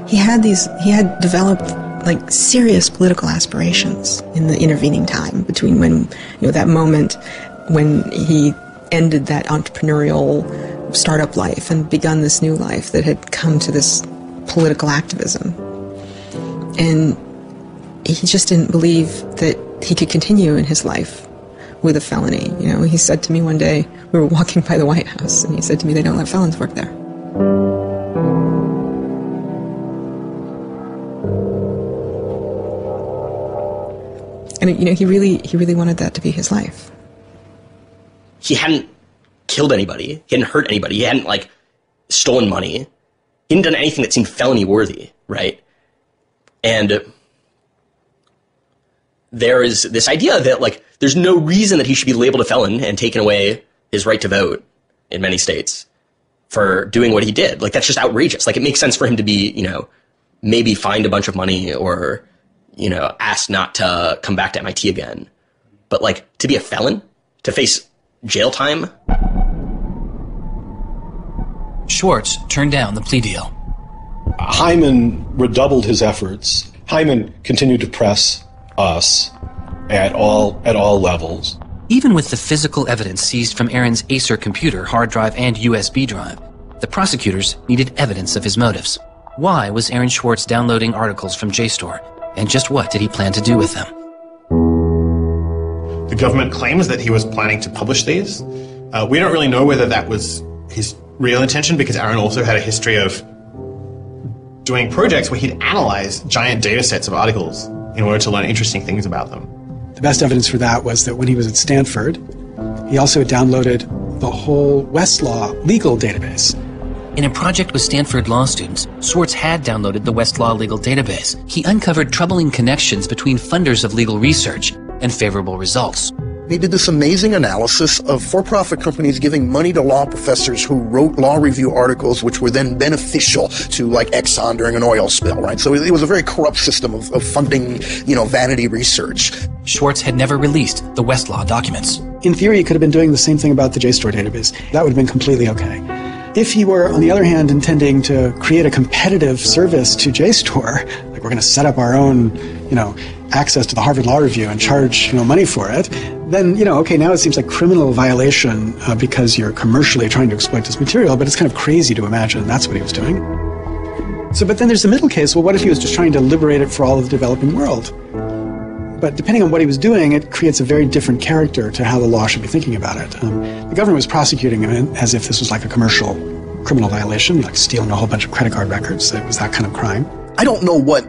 He had developed like serious political aspirations in the intervening time between when, that moment when he ended that entrepreneurial startup life and begun this new life that had come to this political activism. And he just didn't believe that he could continue in his life with a felony. He said to me one day, we were walking by the White House, and he said to me, they don't let felons work there. And he really wanted that to be his life. He hadn't killed anybody. He hadn't hurt anybody. He hadn't, like, stolen money. He hadn't done anything that seemed felony worthy, right? And there is this idea that, like, there's no reason that he should be labeled a felon and taken away his right to vote in many states for doing what he did. Like, that's just outrageous. Like, it makes sense for him to be, you know, maybe fined a bunch of money or, you know, asked not to come back to MIT again. But, like, to be a felon? To face jail time? Swartz turned down the plea deal. Hyman redoubled his efforts. Hyman continued to press us at all levels. Even with the physical evidence seized from Aaron's Acer computer, hard drive, and USB drive, the prosecutors needed evidence of his motives. Why was Aaron Swartz downloading articles from JSTOR, and just what did he plan to do with them? The government claims that he was planning to publish these. We don't really know whether that was his real intention, because Aaron also had a history of doing projects where he'd analyze giant data sets of articles in order to learn interesting things about them. The best evidence for that was that when he was at Stanford, he also downloaded the whole Westlaw legal database. In a project with Stanford law students, Swartz had downloaded the Westlaw legal database. He uncovered troubling connections between funders of legal research and favorable results. He did this amazing analysis of for-profit companies giving money to law professors who wrote law review articles which were then beneficial to, like, Exxon during an oil spill, right? So it was a very corrupt system of funding, you know, vanity research. Swartz had never released the Westlaw documents. In theory, he could have been doing the same thing about the JSTOR database. That would have been completely okay. If he were, on the other hand, intending to create a competitive service to JSTOR, like we're going to set up our own, you know, access to the Harvard Law Review and charge, you know, money for it, then, you know, okay, now it seems like criminal violation because you're commercially trying to exploit this material, but it's kind of crazy to imagine that's what he was doing. So, but then there's the middle case. Well, what if he was just trying to liberate it for all of the developing world? But depending on what he was doing, it creates a very different character to how the law should be thinking about it. The government was prosecuting him as if this was like a commercial criminal violation, like stealing a whole bunch of credit card records. It was that kind of crime. I don't know what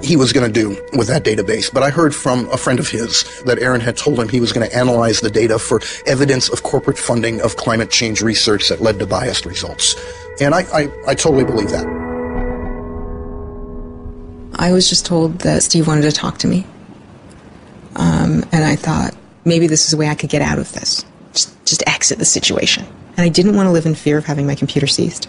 he was going to do with that database, but I heard from a friend of his that Aaron had told him he was going to analyze the data for evidence of corporate funding of climate change research that led to biased results. And I totally believe that. I was just told that Steve wanted to talk to me. And I thought, maybe this is a way I could get out of this. Just exit the situation. And I didn't want to live in fear of having my computer seized.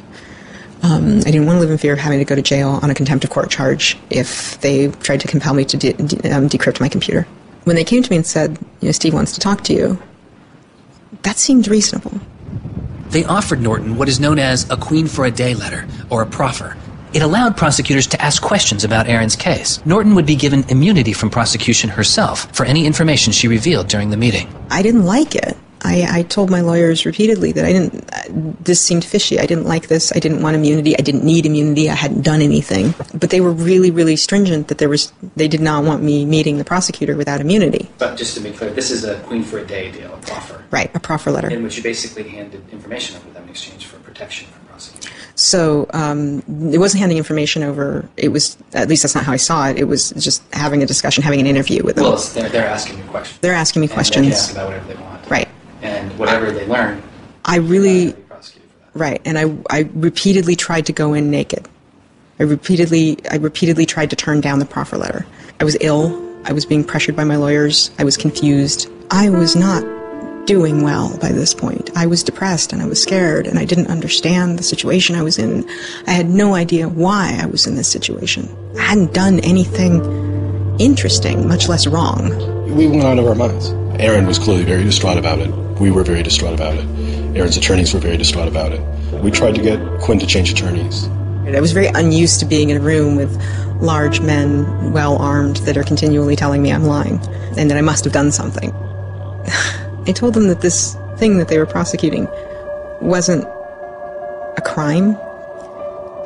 I didn't want to live in fear of having to go to jail on a contempt of court charge if they tried to compel me to decrypt my computer. When they came to me and said, you know, Steve wants to talk to you, that seemed reasonable. They offered Norton what is known as a Queen for a Day letter, or a proffer. It allowed prosecutors to ask questions about Aaron's case. Norton would be given immunity from prosecution herself for any information she revealed during the meeting. I didn't like it. I told my lawyers repeatedly that this seemed fishy. I didn't like this. I didn't want immunity. I didn't need immunity. I hadn't done anything. But they were really, really stringent that they did not want me meeting the prosecutor without immunity. But just to be clear, this is a Queen for a Day deal, a proffer. Right, a proffer letter. In which you basically handed information over to them in exchange for protection from prosecution. So it wasn't handing information over. It was, at least that's not how I saw it. It was just having a discussion, having an interview with them. Well, they're asking you questions. They're asking me questions. They can ask about whatever they want. Right. And whatever they learn, right, and I repeatedly tried to go in naked. I repeatedly tried to turn down the proffer letter. I was ill. I was being pressured by my lawyers. I was confused. I was not doing well by this point. I was depressed and I was scared and I didn't understand the situation I was in. I had no idea why I was in this situation. I hadn't done anything interesting, much less wrong. We went out of our minds. Aaron was clearly very distraught about it. We were very distraught about it. Aaron's attorneys were very distraught about it. We tried to get Quinn to change attorneys. I was very unused to being in a room with large men, well-armed, that are continually telling me I'm lying and that I must have done something. I told them that this thing that they were prosecuting wasn't a crime.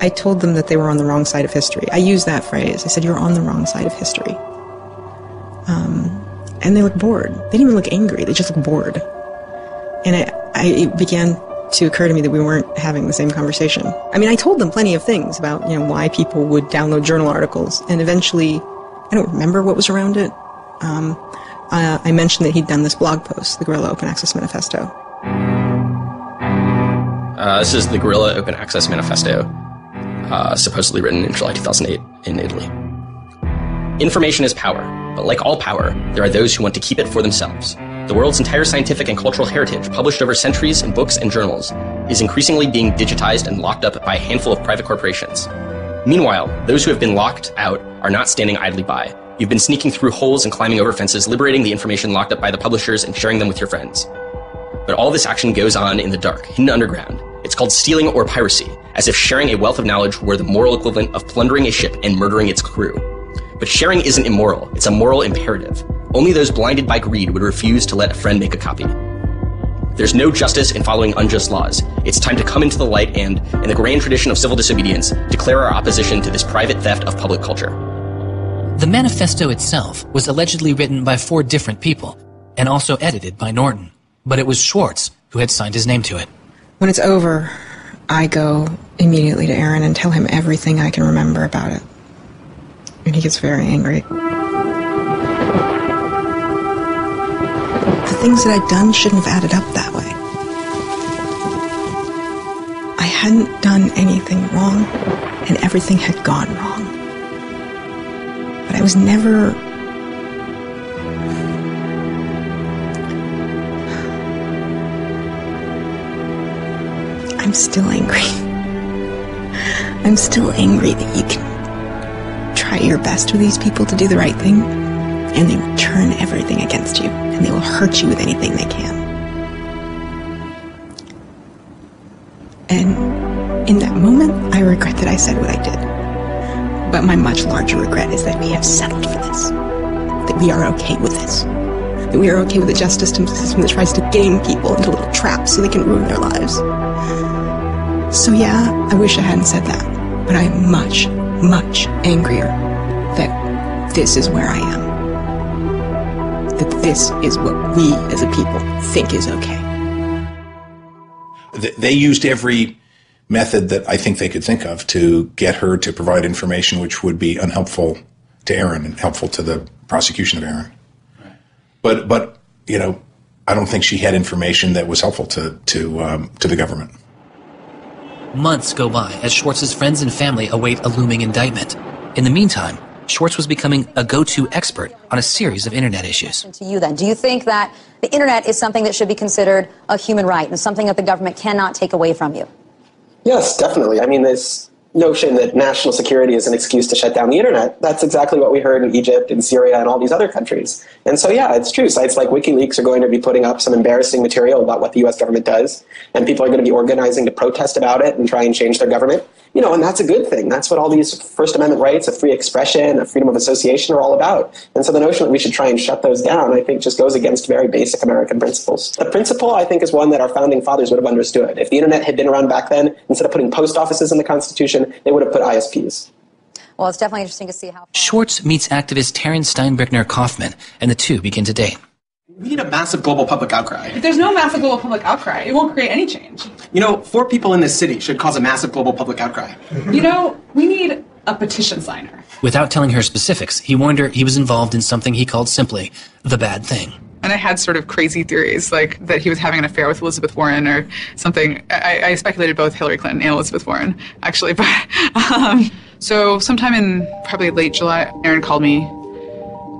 I told them that they were on the wrong side of history. I used that phrase. I said, you're on the wrong side of history. And they looked bored. They didn't even look angry. They just looked bored. And it began to occur to me that we weren't having the same conversation. I mean, I told them plenty of things about, you know, why people would download journal articles. And eventually, I don't remember what was around it. I mentioned that he'd done this blog post, the Guerrilla Open Access Manifesto. This is the Guerrilla Open Access Manifesto, supposedly written in July 2008 in Italy. Information is power, but like all power, there are those who want to keep it for themselves. The world's entire scientific and cultural heritage, published over centuries in books and journals, is increasingly being digitized and locked up by a handful of private corporations. Meanwhile, those who have been locked out are not standing idly by. You've been sneaking through holes and climbing over fences, liberating the information locked up by the publishers and sharing them with your friends. But all this action goes on in the dark, hidden underground. It's called stealing or piracy, as if sharing a wealth of knowledge were the moral equivalent of plundering a ship and murdering its crew. But sharing isn't immoral, it's a moral imperative. Only those blinded by greed would refuse to let a friend make a copy. There's no justice in following unjust laws. It's time to come into the light and, in the grand tradition of civil disobedience, declare our opposition to this private theft of public culture. The manifesto itself was allegedly written by 4 different people, and also edited by Norton. But it was Swartz who had signed his name to it. When it's over, I go immediately to Aaron and tell him everything I can remember about it. And he gets very angry. The things that I'd done shouldn't have added up that way. I hadn't done anything wrong, and everything had gone wrong. But I was never... I'm still angry. I'm still angry that you can try your best with these people to do the right thing, and they will turn everything against you, and they will hurt you with anything they can. And in that moment, I regret that I said what I did. But my much larger regret is that we have settled for this. That we are okay with this. That we are okay with a justice system that tries to game people into little traps so they can ruin their lives. So yeah, I wish I hadn't said that. But I'm much, much angrier that this is where I am. That this is what we as a people think is okay. They used every method that I think they could think of to get her to provide information which would be unhelpful to Aaron and helpful to the prosecution of Aaron. Right. But you know, I don't think she had information that was helpful to the government. Months go by as Swartz's friends and family await a looming indictment. In the meantime, Swartz was becoming a go-to expert on a series of internet issues. To you then, do you think that the internet is something that should be considered a human right and something that the government cannot take away from you? Yes, definitely. I mean, this notion that national security is an excuse to shut down the internet, that's exactly what we heard in Egypt and Syria and all these other countries. And so, yeah, it's true. Sites like WikiLeaks are going to be putting up some embarrassing material about what the U.S. government does, and people are going to be organizing to protest about it and try and change their government. You know, and that's a good thing. That's what all these First Amendment rights of free expression, of freedom of association are all about. And so the notion that we should try and shut those down, I think, just goes against very basic American principles. The principle, I think, is one that our founding fathers would have understood. If the internet had been around back then, instead of putting post offices in the Constitution, they would have put ISPs. Well, it's definitely interesting to see how... Swartz meets activist Terence Steinbrückner Kaufman, and the two begin to date. We need a massive global public outcry. If there's no massive global public outcry, it won't create any change. You know, 4 people in this city should cause a massive global public outcry. You know, we need a petition signer. Without telling her specifics, he warned her he was involved in something he called simply the bad thing. And I had sort of crazy theories, like that he was having an affair with Elizabeth Warren or something. I speculated both Hillary Clinton and Elizabeth Warren, actually. But so sometime in probably late July, Aaron called me,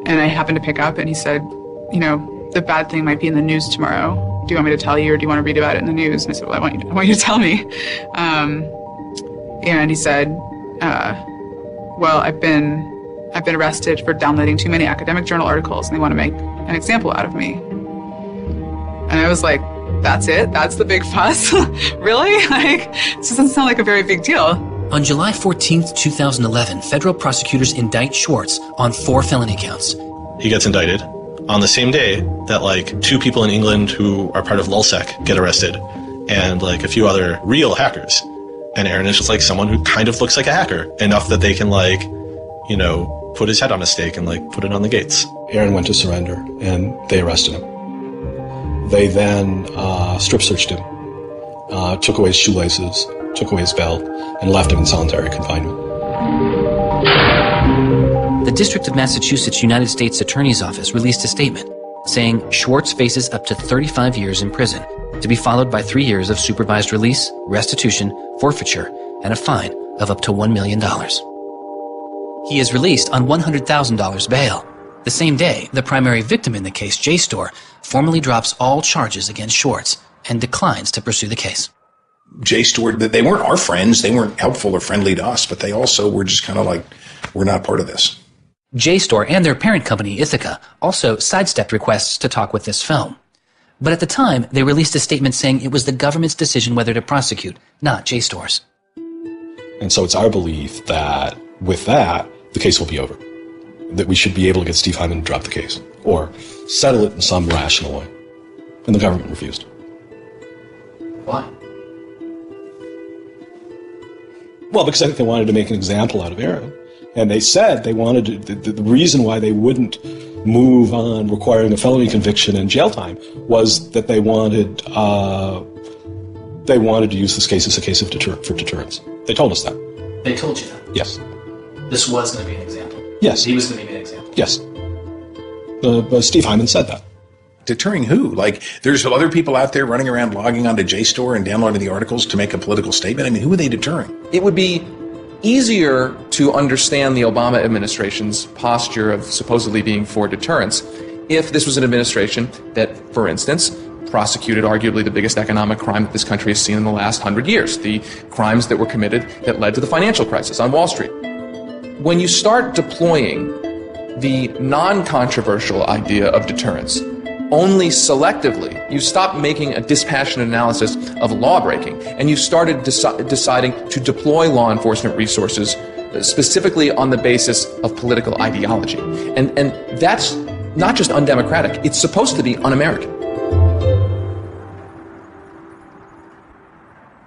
and I happened to pick up, and he said, you know, the bad thing might be in the news tomorrow. Do you want me to tell you, or do you want to read about it in the news? And I said, well, I want you to tell me. And he said, well, I've been arrested for downloading too many academic journal articles, and they want to make an example out of me. And I was like, that's it? That's the big fuss? Really? Like, this doesn't sound like a very big deal. On July 14th, 2011, federal prosecutors indict Swartz on 4 felony counts. He gets indicted on the same day that, like, 2 people in England who are part of LulzSec get arrested, and, like, a few other real hackers. And Aaron is just, like, someone who kind of looks like a hacker, enough that they can, like, you know, put his head on a stake and, like, put it on the gates. Aaron went to surrender, and they arrested him. They then strip searched him, took away his shoelaces, took away his belt, and left him in solitary confinement. The District of Massachusetts United States Attorney's Office released a statement saying Swartz faces up to 35 years in prison to be followed by 3 years of supervised release, restitution, forfeiture, and a fine of up to $1 million. He is released on $100,000 bail. The same day, the primary victim in the case, JSTOR, formally drops all charges against Swartz and declines to pursue the case. JSTOR, they weren't our friends, they weren't helpful or friendly to us, but they also were just kind of like, we're not part of this. JSTOR and their parent company, Ithaca, also sidestepped requests to talk with this film. But at the time, they released a statement saying it was the government's decision whether to prosecute, not JSTOR's. And so it's our belief that with that, the case will be over. That we should be able to get Steve Hyman to drop the case, or settle it in some rational way. And the government refused. Why? Well, because I think they wanted to make an example out of Aaron. And they said they wanted to, the reason why they wouldn't move on requiring a felony conviction and jail time was that they wanted to use this case as a case of for deterrence. They told us that. They told you that? Yes. This was going to be an example? Yes. He was going to be an example? Yes. Steve Hyman said that. Deterring who? Like, there's other people out there running around logging onto JSTOR and downloading the articles to make a political statement. I mean, who are they deterring? It would be easier to understand the Obama administration's posture of supposedly being for deterrence if this was an administration that, for instance, prosecuted arguably the biggest economic crime that this country has seen in the last 100 years, the crimes that were committed that led to the financial crisis on Wall Street. When you start deploying the non-controversial idea of deterrence only selectively, you stop making a dispassionate analysis of lawbreaking, and you started deciding to deploy law enforcement resources specifically on the basis of political ideology. And that's not just undemocratic, it's supposed to be un-American.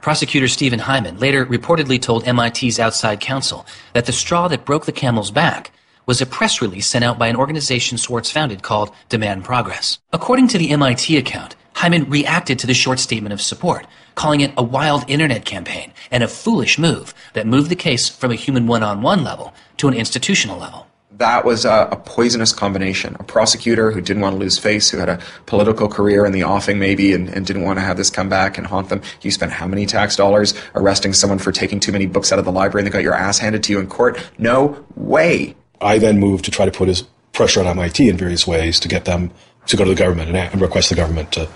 Prosecutor Stephen Hyman later reportedly told MIT's outside counsel that the straw that broke the camel's back was a press release sent out by an organization Swartz founded called Demand Progress. According to the MIT account, Hyman reacted to the short statement of support, calling it a wild internet campaign and a foolish move that moved the case from a human one-on-one level to an institutional level. That was a poisonous combination. A prosecutor who didn't want to lose face, who had a political career in the offing maybe and didn't want to have this come back and haunt them. You spent how many tax dollars arresting someone for taking too many books out of the library and they got your ass handed to you in court? No way. I then moved to try to put pressure on MIT in various ways to get them to go to the government and request the government to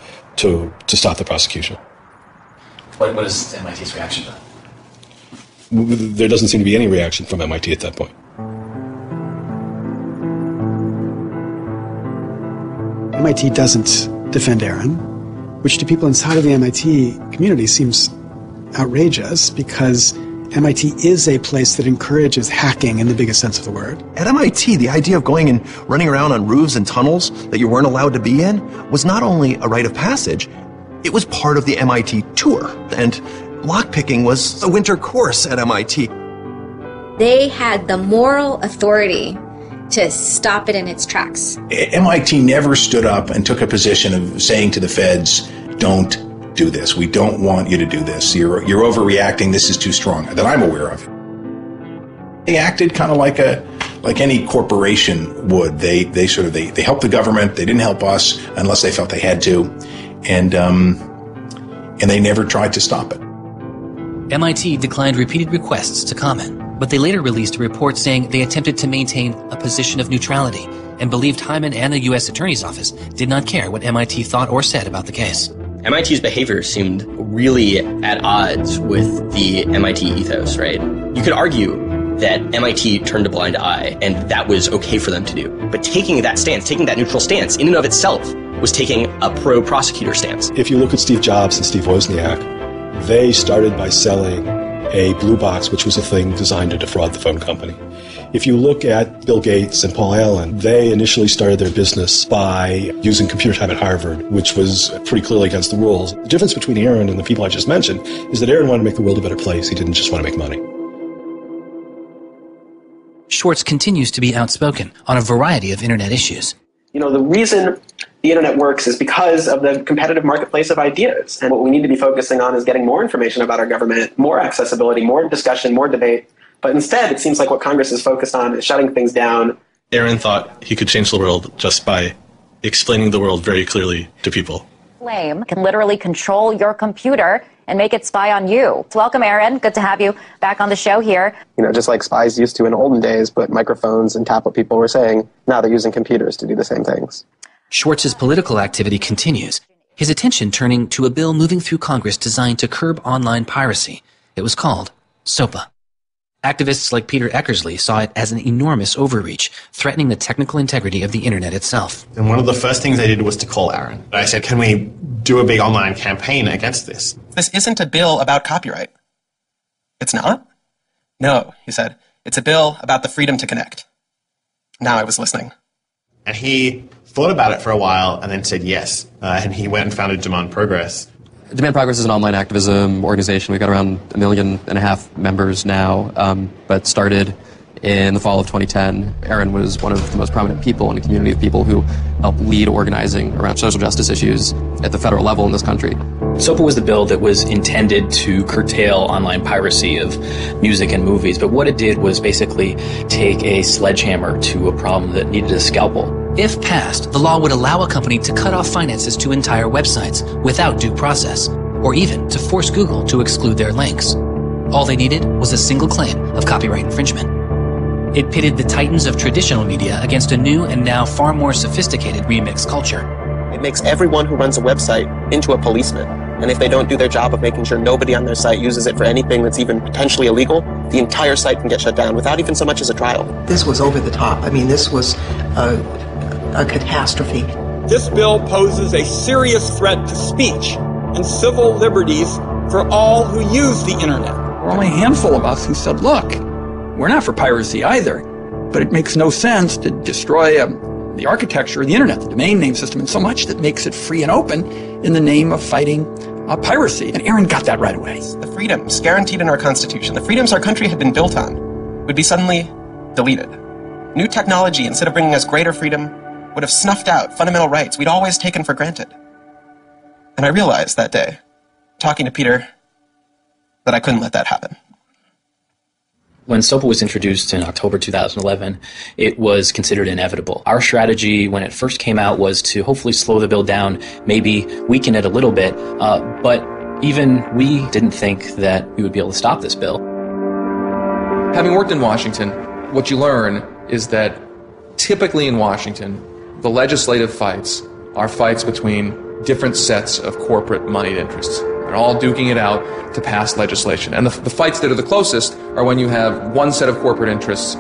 stop the prosecution. What is MIT's reaction to that? There doesn't seem to be any reaction from MIT at that point. MIT doesn't defend Aaron, which to people inside of the MIT community seems outrageous because MIT is a place that encourages hacking in the biggest sense of the word. At MIT, the idea of going and running around on roofs and tunnels that you weren't allowed to be in was not only a rite of passage, it was part of the MIT tour. And lockpicking was a winter course at MIT. They had the moral authority to stop it in its tracks. MIT never stood up and took a position of saying to the feds, don't do this. We don't want you to do this. You're overreacting. This is too strong, that I'm aware of. They acted kind of like any corporation would. They helped the government. They didn't help us unless they felt they had to, and they never tried to stop it. MIT declined repeated requests to comment, but they later released a report saying they attempted to maintain a position of neutrality and believed Hyman and the U.S. Attorney's Office did not care what MIT thought or said about the case. MIT's behavior seemed really at odds with the MIT ethos, right? You could argue that MIT turned a blind eye and that was okay for them to do. But taking that stance, taking that neutral stance in and of itself was taking a pro-prosecutor stance. If you look at Steve Jobs and Steve Wozniak, they started by selling a blue box, which was a thing designed to defraud the phone company. If you look at Bill Gates and Paul Allen, they initially started their business by using computer time at Harvard, which was pretty clearly against the rules. The difference between Aaron and the people I just mentioned is that Aaron wanted to make the world a better place. He didn't just want to make money. Swartz continues to be outspoken on a variety of internet issues. You know, the reason the internet works is because of the competitive marketplace of ideas. And what we need to be focusing on is getting more information about our government, more accessibility, more discussion, more debate. But instead, it seems like what Congress is focused on is shutting things down. Aaron thought he could change the world just by explaining the world very clearly to people. Flame can literally control your computer and make it spy on you. Welcome, Aaron. Good to have you back on the show here. You know, just like spies used to in olden days, but microphones and tap what people were saying, now they're using computers to do the same things. Swartz's political activity continues, his attention turning to a bill moving through Congress designed to curb online piracy. It was called SOPA. Activists like Peter Eckersley saw it as an enormous overreach, threatening the technical integrity of the internet itself. And one of the first things I did was to call Aaron. I said, can we do a big online campaign against this? This isn't a bill about copyright. It's not? No, he said. It's a bill about the freedom to connect. Now I was listening. And he thought about it for a while and then said yes. And he went and founded Demand Progress. Demand Progress is an online activism organization. We've got around 1.5 million members now, but started in the fall of 2010. Aaron was one of the most prominent people in a community of people who helped lead organizing around social justice issues at the federal level in this country. SOPA was the bill that was intended to curtail online piracy of music and movies, but what it did was basically take a sledgehammer to a problem that needed a scalpel. If passed, the law would allow a company to cut off finances to entire websites without due process, or even to force Google to exclude their links. All they needed was a single claim of copyright infringement. It pitted the titans of traditional media against a new and now far more sophisticated remix culture. It makes everyone who runs a website into a policeman. And if they don't do their job of making sure nobody on their site uses it for anything that's even potentially illegal, the entire site can get shut down without even so much as a trial. This was over the top. I mean, this was a catastrophe. This bill poses a serious threat to speech and civil liberties for all who use the internet. There were only a handful of us who said, look, we're not for piracy either, but it makes no sense to destroy the architecture of the internet, the domain name system, and so much that makes it free and open in the name of fighting piracy. And Aaron got that right away. The freedoms guaranteed in our Constitution, the freedoms our country had been built on, would be suddenly deleted. New technology, instead of bringing us greater freedom, would have snuffed out fundamental rights we'd always taken for granted. And I realized that day, talking to Peter, that I couldn't let that happen. When SOPA was introduced in October 2011, it was considered inevitable. Our strategy when it first came out was to hopefully slow the bill down, maybe weaken it a little bit, but even we didn't think that we would be able to stop this bill. Having worked in Washington, what you learn is that typically in Washington, the legislative fights are fights between different sets of corporate moneyed interests. They're all duking it out to pass legislation. And the fights that are the closest are when you have one set of corporate interests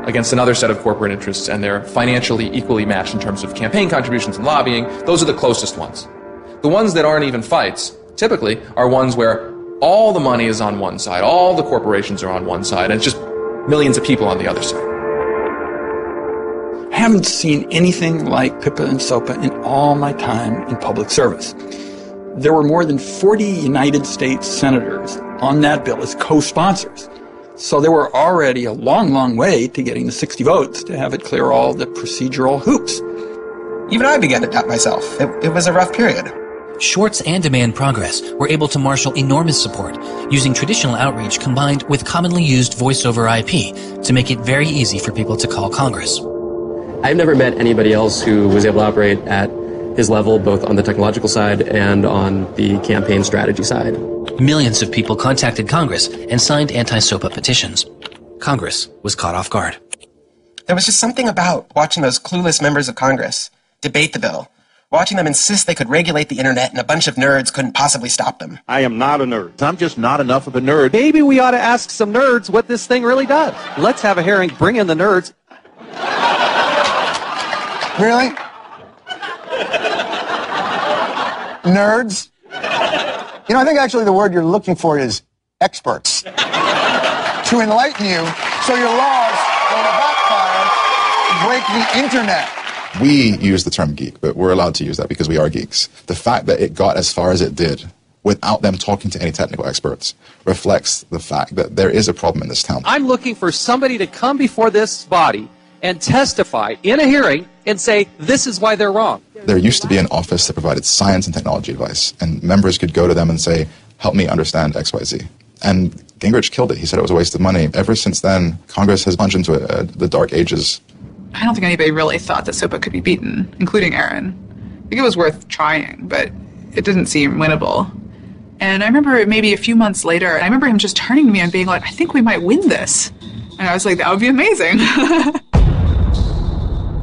against another set of corporate interests, and they're financially equally matched in terms of campaign contributions and lobbying. Those are the closest ones. The ones that aren't even fights, typically, are ones where all the money is on one side, all the corporations are on one side, and it's just millions of people on the other side. I haven't seen anything like PIPA and SOPA in all my time in public service. There were more than 40 United States senators on that bill as co-sponsors. So there were already a long, long way to getting the 60 votes to have it clear all the procedural hoops. Even I began to doubt myself. It was a rough period. Swartz and Demand Progress were able to marshal enormous support, using traditional outreach combined with commonly used voice-over IP to make it very easy for people to call Congress. I've never met anybody else who was able to operate at his level, both on the technological side and on the campaign strategy side. Millions of people contacted Congress and signed anti-SOPA petitions. Congress was caught off guard. There was just something about watching those clueless members of Congress debate the bill, watching them insist they could regulate the internet and a bunch of nerds couldn't possibly stop them. I am not a nerd. I'm just not enough of a nerd. Maybe we ought to ask some nerds what this thing really does. Let's have a hearing, bring in the nerds. Really? Nerds? You know, I think actually the word you're looking for is experts. To enlighten you so your laws don't backfire, break the internet. We use the term geek, but we're allowed to use that because we are geeks. The fact that it got as far as it did without them talking to any technical experts reflects the fact that there is a problem in this town. I'm looking for somebody to come before this body and testify in a hearing and say, this is why they're wrong. There used to be an office that provided science and technology advice, and members could go to them and say, help me understand XYZ. And Gingrich killed it. He said it was a waste of money. Ever since then, Congress has plunged into the dark ages. I don't think anybody really thought that SOPA could be beaten, including Aaron. I think it was worth trying, but it didn't seem winnable. And I remember maybe a few months later, I remember him just turning to me and being like, I think we might win this. And I was like, that would be amazing.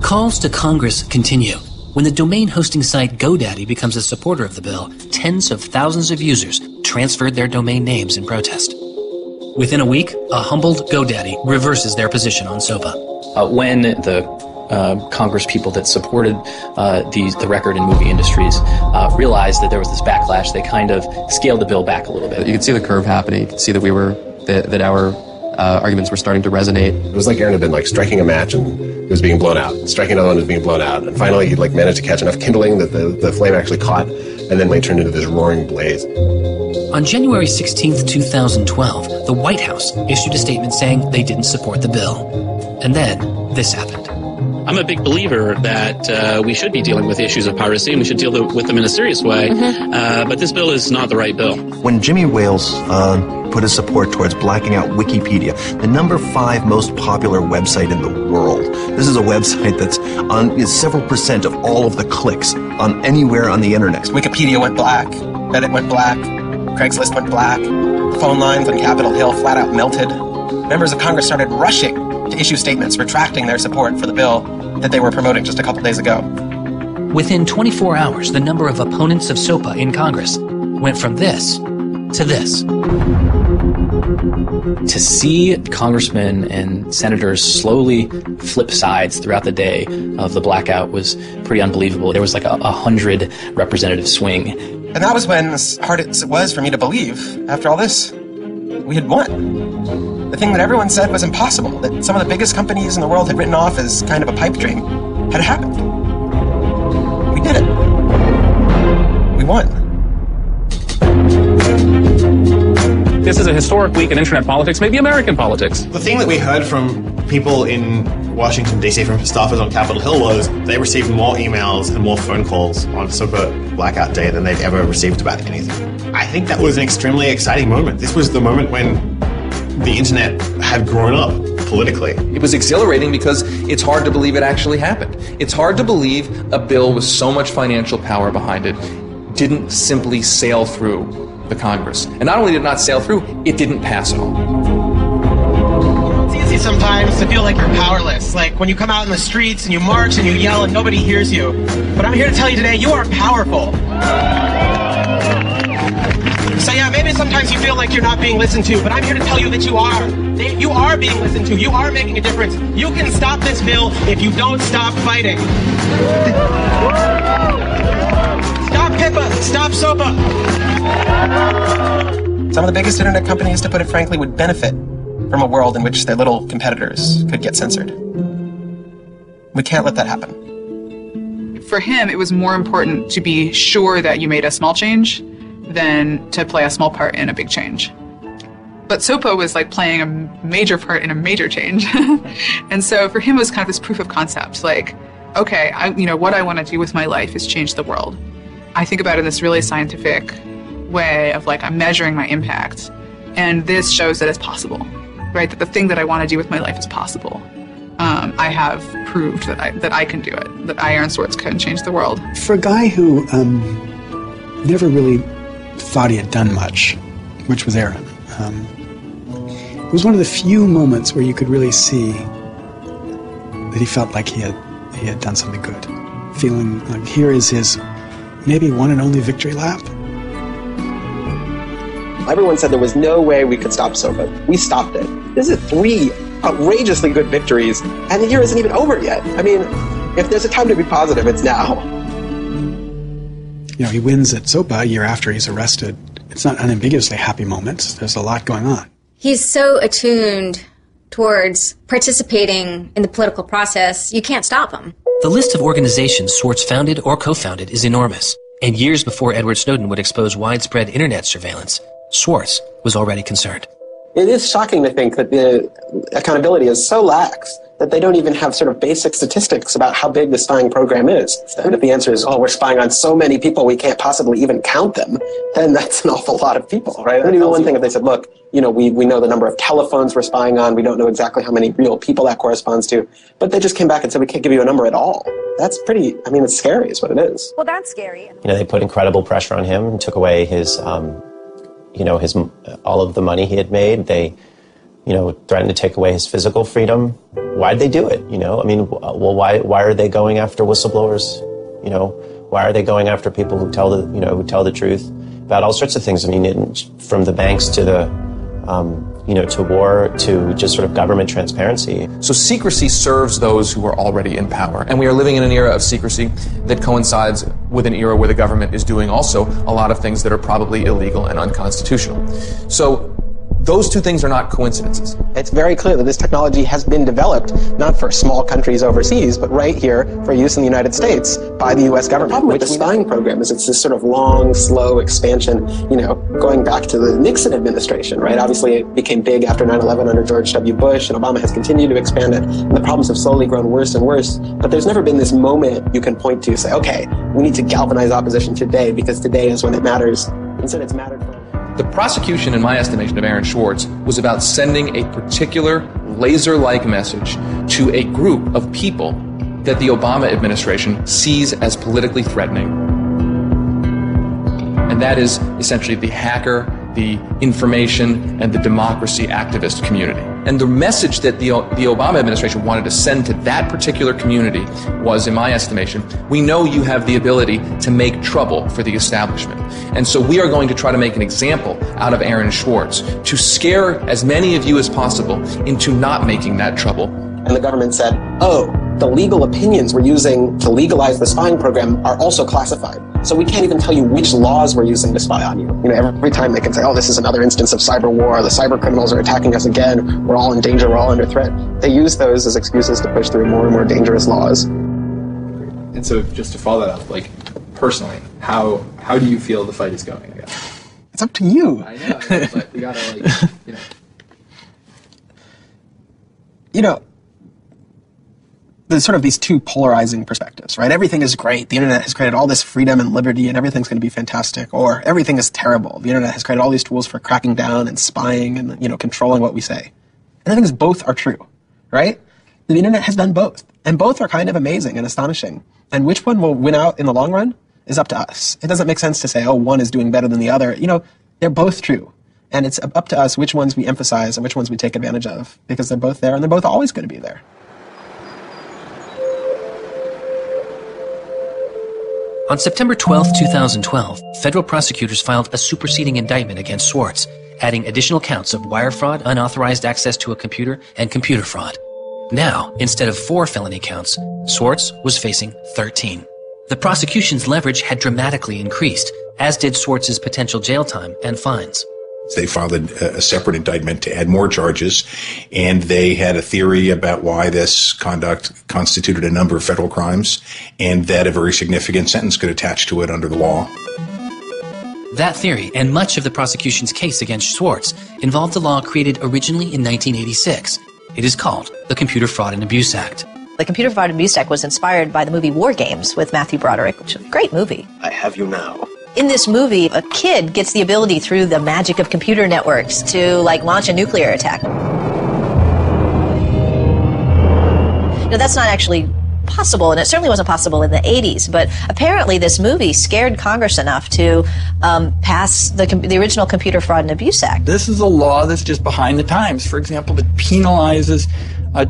Calls to Congress continue. When the domain hosting site GoDaddy becomes a supporter of the bill, tens of thousands of users transferred their domain names in protest. Within a week, a humbled GoDaddy reverses their position on SOPA. When the Congress people that supported the record and movie industries realized that there was this backlash, they kind of scaled the bill back a little bit. You could see the curve happening. You could see that our arguments were starting to resonate. It was like Aaron had been striking a match and it was being blown out. Striking another one was being blown out. And finally he managed to catch enough kindling that the flame actually caught, and then turned into this roaring blaze. On January 16th, 2012, the White House issued a statement saying they didn't support the bill. And then this happened. I'm a big believer that we should be dealing with issues of piracy, and we should deal with them in a serious way. But this bill is not the right bill. When Jimmy Wales put his support towards blacking out Wikipedia, the number 5 most popular website in the world. This is a website that's on several % of all of the clicks on anywhere on the internet. Wikipedia went black. Reddit went black. Craigslist went black. Phone lines on Capitol Hill flat out melted. Members of Congress started rushing to issue statements retracting their support for the bill that they were promoting just a couple days ago. Within 24 hours, the number of opponents of SOPA in Congress went from this to this. To see congressmen and senators slowly flip sides throughout the day of the blackout was pretty unbelievable. There was like a 100 representative swing. And that was when, as hard as it was for me to believe, after all this, we had won. The thing that everyone said was impossible, that some of the biggest companies in the world had written off as kind of a pipe dream, had happened. We did it. We won. This is a historic week in internet politics, maybe American politics. The thing that we heard from people in Washington, D.C., from staffers on Capitol Hill was they received more emails and more phone calls on Super Blackout Day than they'd ever received about anything. I think that was an extremely exciting moment. This was the moment when the internet had grown up politically. It was exhilarating because it's hard to believe it actually happened. It's hard to believe a bill with so much financial power behind it didn't simply sail through the Congress. And not only did it not sail through, it didn't pass at all. It's easy sometimes to feel like you're powerless, like when you come out in the streets and you march and you yell and nobody hears you. But I'm here to tell you today, you are powerful. So yeah, maybe sometimes you feel like you're not being listened to, but I'm here to tell you that you are. You are being listened to. You are making a difference. You can stop this bill if you don't stop fighting. Stop PIPA. Stop SOPA. Some of the biggest internet companies, to put it frankly, would benefit from a world in which their little competitors could get censored. We can't let that happen. For him, it was more important to be sure that you made a small change than to play a small part in a big change. But SOPA was like playing a major part in a major change. And so for him, it was kind of this proof of concept, like, okay, what I want to do with my life is change the world. I think about it in this really scientific way of like, I'm measuring my impact. And this shows that it's possible, right? That the thing that I want to do with my life is possible. I have proved that I can do it, that I, Aaron Swartz, can change the world. For a guy who never really thought he had done much, which was Aaron, it was one of the few moments where you could really see that he felt like he had done something good. Feeling like here is his maybe one and only victory lap. Everyone said there was no way we could stop SOPA. We stopped it. This is 3 outrageously good victories, and the year isn't even over yet. I mean, if there's a time to be positive, it's now. He wins at SOPA a year after he's arrested. It's not unambiguously happy moments. There's a lot going on. He's so attuned towards participating in the political process, you can't stop him. The list of organizations Swartz founded or co-founded is enormous. And years before Edward Snowden would expose widespread internet surveillance, Swartz was already concerned. It is shocking to think that the accountability is so lax that they don't even have sort of basic statistics about how big the spying program is. And if the answer is, oh, we're spying on so many people we can't possibly even count them, then that's an awful lot of people, right? It would be one thing if they said, look, we know the number of telephones we're spying on, we don't know exactly how many real people that corresponds to, but they just came back and said we can't give you a number at all. That's pretty, it's scary is what it is. Well, that's scary. They put incredible pressure on him and took away his, all of the money he had made. They, threatened to take away his physical freedom. Why'd they do it? Why are they going after whistleblowers? Why are they going after people who tell the truth about all sorts of things? From the banks to the, to war, to just sort of government transparency. So secrecy serves those who are already in power. And we are living in an era of secrecy that coincides with an era where the government is doing also a lot of things that are probably illegal and unconstitutional. So those two things are not coincidences. It's very clear that this technology has been developed not for small countries overseas, but right here for use in the United States by the U.S. government. The problem with the spying program is it's this sort of long, slow expansion, going back to the Nixon administration, right? Obviously, it became big after 9/11 under George W. Bush, and Obama has continued to expand it, and the problems have slowly grown worse and worse. But there's never been this moment you can point to, say, okay, we need to galvanize opposition today, because today is when it matters. Instead, it's mattered for The prosecution, in my estimation, of Aaron Swartz was about sending a particular laser-like message to a group of people that the Obama administration sees as politically threatening. And that is essentially the hacker, the information, and the democracy activist community. And the message that the Obama administration wanted to send to that particular community was, in my estimation, we know you have the ability to make trouble for the establishment. And so we are going to try to make an example out of Aaron Swartz to scare as many of you as possible into not making that trouble. And the government said, oh, the legal opinions we're using to legalize the spying program are also classified. So we can't even tell you which laws we're using to spy on you. Every time they can say, oh, this is another instance of cyber war, the cyber criminals are attacking us again, we're all in danger, we're all under threat. They use those as excuses to push through more and more dangerous laws. And so just to follow that up, personally, how do you feel the fight is going, I guess? It's up to you. I know, but we gotta, There's sort of these two polarizing perspectives, right? Everything is great. The internet has created all this freedom and liberty and everything's going to be fantastic. Or everything is terrible. The internet has created all these tools for cracking down and spying and, controlling what we say. And I think both are true, right? The internet has done both. And both are kind of amazing and astonishing. And which one will win out in the long run is up to us. It doesn't make sense to say, oh, one is doing better than the other. They're both true. And it's up to us which ones we emphasize and which ones we take advantage of, because they're both there and they're both always going to be there. On September 12, 2012, federal prosecutors filed a superseding indictment against Swartz, adding additional counts of wire fraud, unauthorized access to a computer, and computer fraud. Now, instead of 4 felony counts, Swartz was facing 13. The prosecution's leverage had dramatically increased, as did Swartz's potential jail time and fines. They filed a separate indictment to add more charges, and they had a theory about why this conduct constituted a number of federal crimes, and that a very significant sentence could attach to it under the law. That theory, and much of the prosecution's case against Swartz, involved a law created originally in 1986. It is called the Computer Fraud and Abuse Act. The Computer Fraud and Abuse Act was inspired by the movie War Games with Matthew Broderick, which is a great movie. I have you now. In this movie, a kid gets the ability through the magic of computer networks to, launch a nuclear attack. That's not actually possible, and it certainly wasn't possible in the 80s, but apparently this movie scared Congress enough to pass the original Computer Fraud and Abuse Act. This is a law that's just behind the times. For example, that penalizes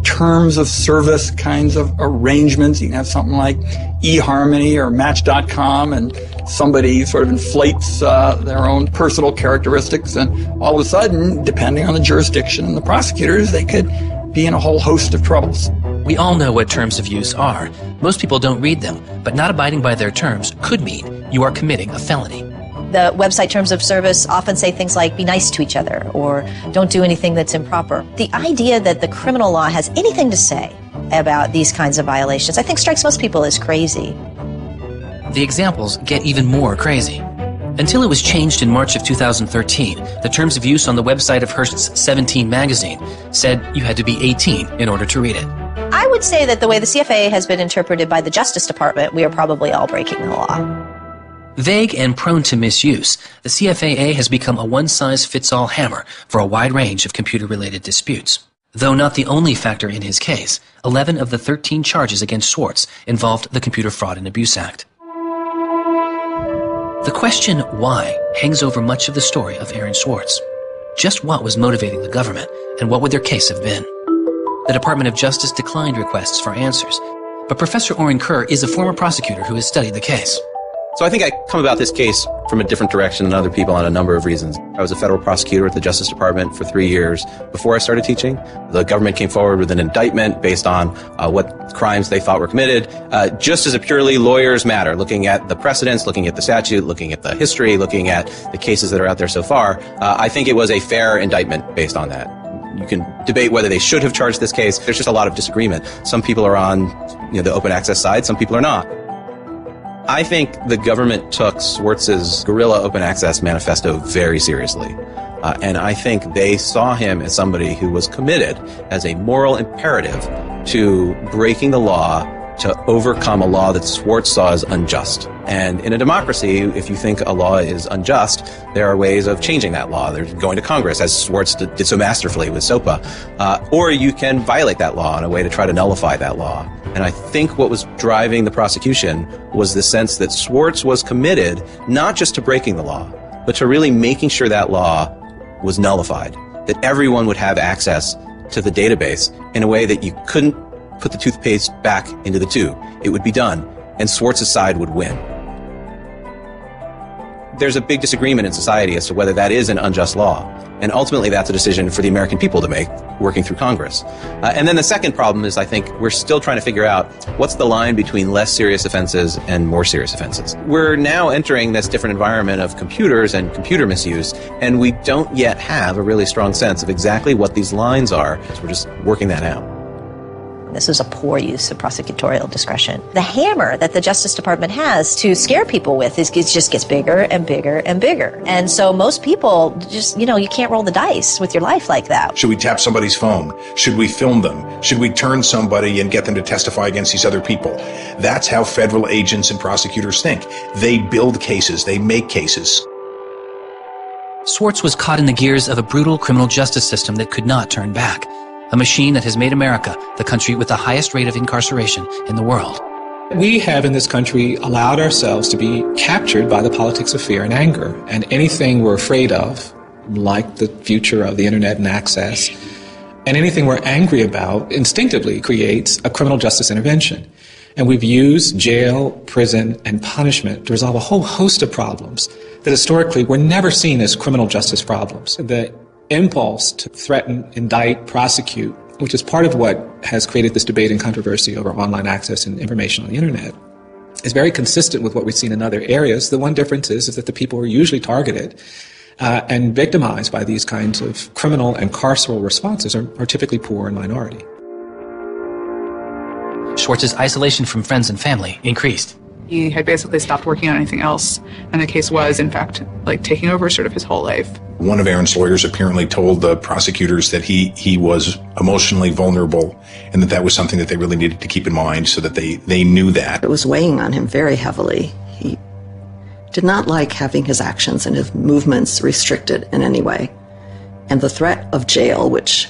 terms of service kinds of arrangements. You can have something like eHarmony or Match.com, and somebody sort of inflates their own personal characteristics, and all of a sudden, depending on the jurisdiction and the prosecutors, they could be in a whole host of troubles. We all know what terms of use are. Most people don't read them, but not abiding by their terms could mean you are committing a felony. The website terms of service often say things like, be nice to each other, or don't do anything that's improper. The idea that the criminal law has anything to say about these kinds of violations, I think strikes most people as crazy. The examples get even more crazy. Until it was changed in March of 2013, the terms of use on the website of Hearst's 17 magazine said you had to be 18 in order to read it. would say that the way the CFA has been interpreted by the Justice Department, we are probably all breaking the law. Vague and prone to misuse, the CFAA has become a one-size-fits-all hammer for a wide range of computer-related disputes. Though not the only factor in his case, 11 of the 13 charges against Swartz involved the Computer Fraud and Abuse Act. The question why hangs over much of the story of Aaron Swartz. Just what was motivating the government, and what would their case have been? The Department of Justice declined requests for answers, but Professor Oren Kerr is a former prosecutor who has studied the case. So I think I come about this case from a different direction than other people on a number of reasons. I was a federal prosecutor at the Justice Department for 3 years before I started teaching. The government came forward with an indictment based on what crimes they thought were committed, just as a purely lawyers matter, looking at the precedents, looking at the statute, looking at the history, looking at the cases that are out there so far. I think it was a fair indictment based on that. You can debate whether they should have charged this case. There's just a lot of disagreement. Some people are on the open access side, some people are not. I think the government took Swartz's guerrilla open access manifesto very seriously. And I think they saw him as somebody who was committed as a moral imperative to breaking the law to overcome a law that Swartz saw as unjust. And in a democracy, if you think a law is unjust, there are ways of changing that law. There's going to Congress, as Swartz did so masterfully with SOPA. Or you can violate that law in a way to try to nullify that law. And I think what was driving the prosecution was the sense that Swartz was committed not just to breaking the law, but to really making sure that law was nullified, that everyone would have access to the database in a way that you couldn't put the toothpaste back into the tube. It would be done, and Swartz's side would win. There's a big disagreement in society as to whether that is an unjust law, and ultimately that's a decision for the American people to make, working through Congress. And then the second problem is I think we're still trying to figure out what's the line between less serious offenses and more serious offenses. We're now entering this different environment of computers and computer misuse, and we don't yet have a really strong sense of exactly what these lines are, so we're just working that out. This is a poor use of prosecutorial discretion. The hammer that the Justice Department has to scare people with just gets bigger and bigger and bigger. And so most people just, you can't roll the dice with your life like that. Should we tap somebody's phone? Should we film them? Should we turn somebody and get them to testify against these other people? That's how federal agents and prosecutors think. They build cases. They make cases. Swartz was caught in the gears of a brutal criminal justice system that could not turn back. A machine that has made America the country with the highest rate of incarceration in the world. We have in this country allowed ourselves to be captured by the politics of fear and anger. And anything we're afraid of, like the future of the internet and access, and anything we're angry about instinctively creates a criminal justice intervention. And we've used jail, prison, and punishment to resolve a whole host of problems that historically were never seen as criminal justice problems. The impulse to threaten, indict, prosecute, which is part of what has created this debate and controversy over online access and information on the internet, is very consistent with what we've seen in other areas. The one difference is that the people who are usually targeted and victimized by these kinds of criminal and carceral responses are typically poor and minority. Swartz's isolation from friends and family increased. He had basically stopped working on anything else, and the case was, in fact, taking over sort of his whole life. One of Aaron's lawyers apparently told the prosecutors that he was emotionally vulnerable and that was something that they really needed to keep in mind so that they knew that. It was weighing on him very heavily. He did not like having his actions and his movements restricted in any way. And the threat of jail, which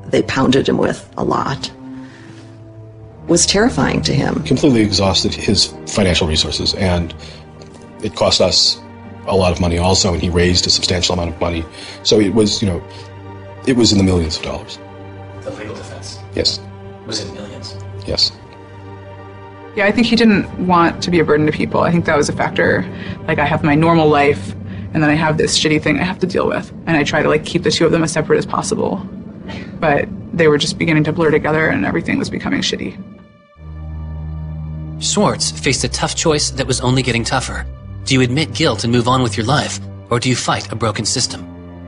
they pounded him with a lot, was terrifying to him. Completely exhausted his financial resources, and it cost us a lot of money also, and he raised a substantial amount of money. So it was, it was in the millions of dollars. The legal defense? Yes. Was in millions? Yes. Yeah, I think he didn't want to be a burden to people. I think that was a factor. I have my normal life, and then I have this shitty thing I have to deal with, and I try to keep the two of them as separate as possible. But they were just beginning to blur together, and everything was becoming shitty. Swartz faced a tough choice that was only getting tougher. Do you admit guilt and move on with your life, or do you fight a broken system?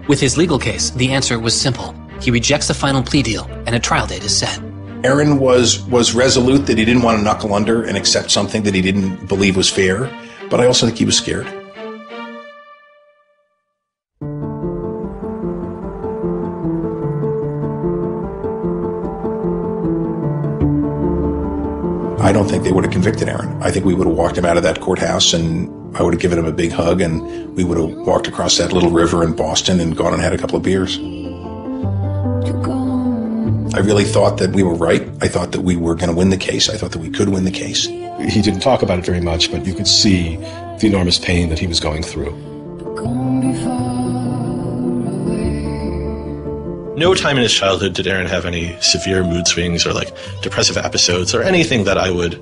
With his legal case, the answer was simple. He rejects a final plea deal, and a trial date is set. Aaron was resolute that he didn't want to knuckle under and accept something that he didn't believe was fair, but I also think he was scared. I don't think they would have convicted Aaron. I think we would have walked him out of that courthouse, and I would have given him a big hug, and we would have walked across that little river in Boston and gone and had a couple of beers. I really thought that we were right. I thought that we were going to win the case. I thought that we could win the case. He didn't talk about it very much, but you could see the enormous pain that he was going through. No time in his childhood did Aaron have any severe mood swings or like depressive episodes or anything that I would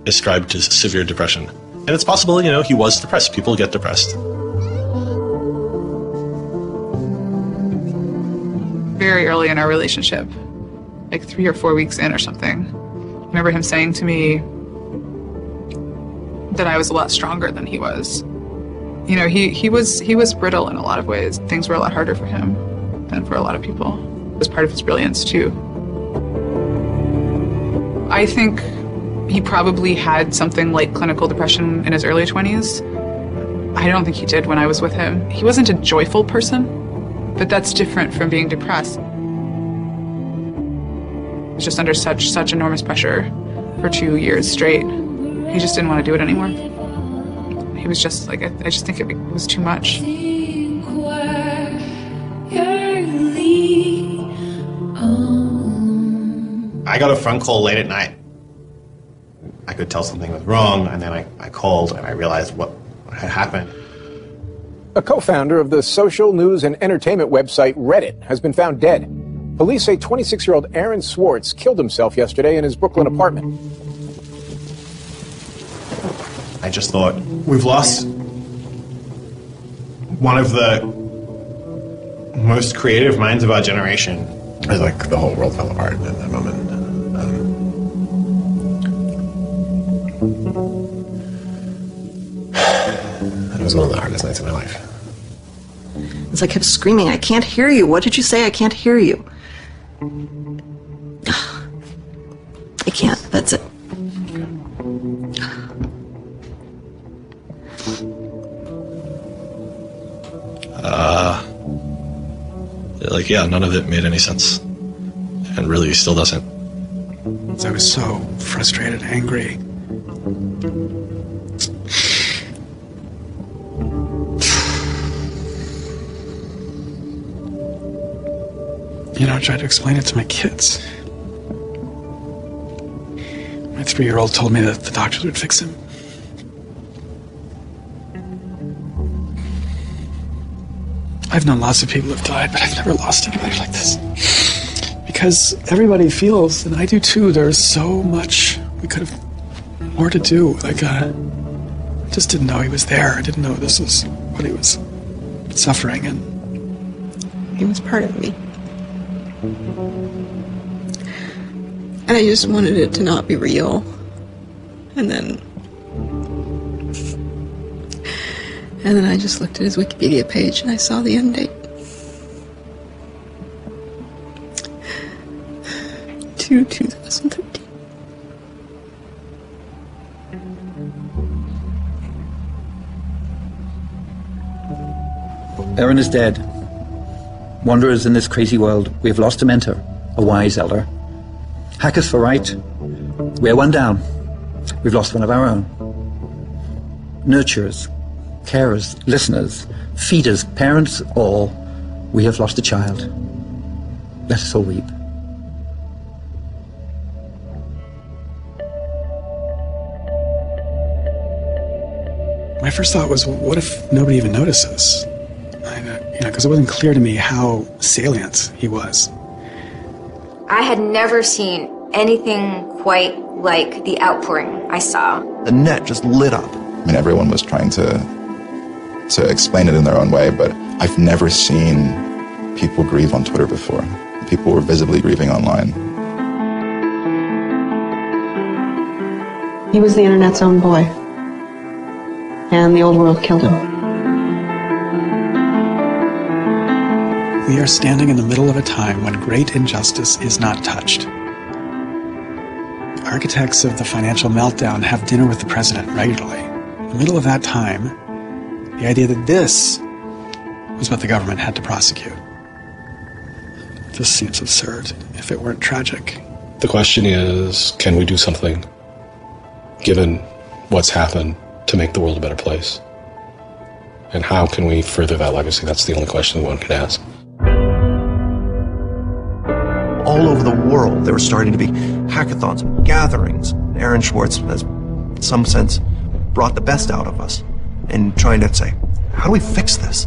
ascribe to severe depression. And it's possible, you know, he was depressed. People get depressed. Very early in our relationship, like 3 or 4 weeks in or something, I remember him saying to me that I was a lot stronger than he was. You know, he was brittle in a lot of ways. Things were a lot harder for him than for a lot of people. It was part of his brilliance, too. I think he probably had something like clinical depression in his early 20s. I don't think he did when I was with him. He wasn't a joyful person, but that's different from being depressed. He was just under such enormous pressure for 2 years straight. He just didn't want to do it anymore. He was just like, I just think it was too much. I got a phone call late at night. I could tell something was wrong, and then I called and I realized what had happened. A co-founder of the social news and entertainment website Reddit has been found dead. Police say 26-year-old Aaron Swartz killed himself yesterday in his Brooklyn apartment. I just thought, we've lost one of the most creative minds of our generation. It was like the whole world fell apart in that moment. It was one of the hardest nights of my life. As I kept screaming, I can't hear you. What did you say? I can't hear you. I can't. That's it. Like, yeah, none of it made any sense. And really still doesn't. I was so frustrated, angry. You know, I tried to explain it to my kids. My 3-year-old told me that the doctors would fix him. I've known lots of people who've died, but I've never lost anybody like this. Because everybody feels, and I do too, there's so much we could have more to do. Like, I just didn't know he was there. I didn't know this was what he was suffering, and he was part of me. And I just wanted it to not be real. And then I just looked at his Wikipedia page and I saw the end date. 2013. Aaron is dead. Wanderers in this crazy world, we have lost a mentor, a wise elder. Hackers for right, we are one down. We've lost one of our own. Nurturers, carers, listeners, feeders, parents, all, we have lost a child. Let us all weep. my first thought was, well, what if nobody even notices? Because it wasn't clear to me how salient he was. I had never seen anything quite like the outpouring I saw. The net just lit up. I mean, everyone was trying to explain it in their own way, but I've never seen people grieve on Twitter before. People were visibly grieving online. He was the internet's own boy, and the old world killed him. We are standing in the middle of a time when great injustice is not touched. Architects of the financial meltdown have dinner with the president regularly. In the middle of that time, the idea that this was what the government had to prosecute. This seems absurd if it weren't tragic. The question is, can we do something given what's happened, to make the world a better place? And how can we further that legacy? That's the only question that one can ask. All over the world, there were starting to be hackathons, gatherings. Aaron Swartz has, in some sense, brought the best out of us and trying to say, how do we fix this?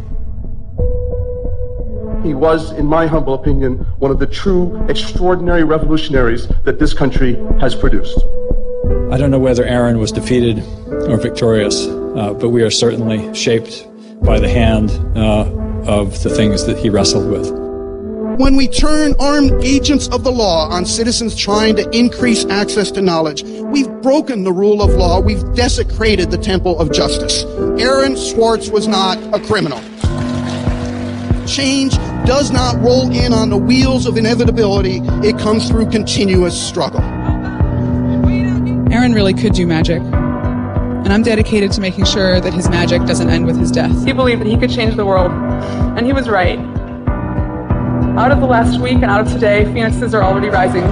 He was, in my humble opinion, one of the true extraordinary revolutionaries that this country has produced. I don't know whether Aaron was defeated or victorious, but we are certainly shaped by the hand of the things that he wrestled with. When we turn armed agents of the law on citizens trying to increase access to knowledge, we've broken the rule of law, we've desecrated the temple of justice. Aaron Swartz was not a criminal. Change does not roll in on the wheels of inevitability, it comes through continuous struggle. Aaron really could do magic, and I'm dedicated to making sure that his magic doesn't end with his death. He believed that he could change the world, and he was right. Out of the last week and out of today, phoenixes are already rising.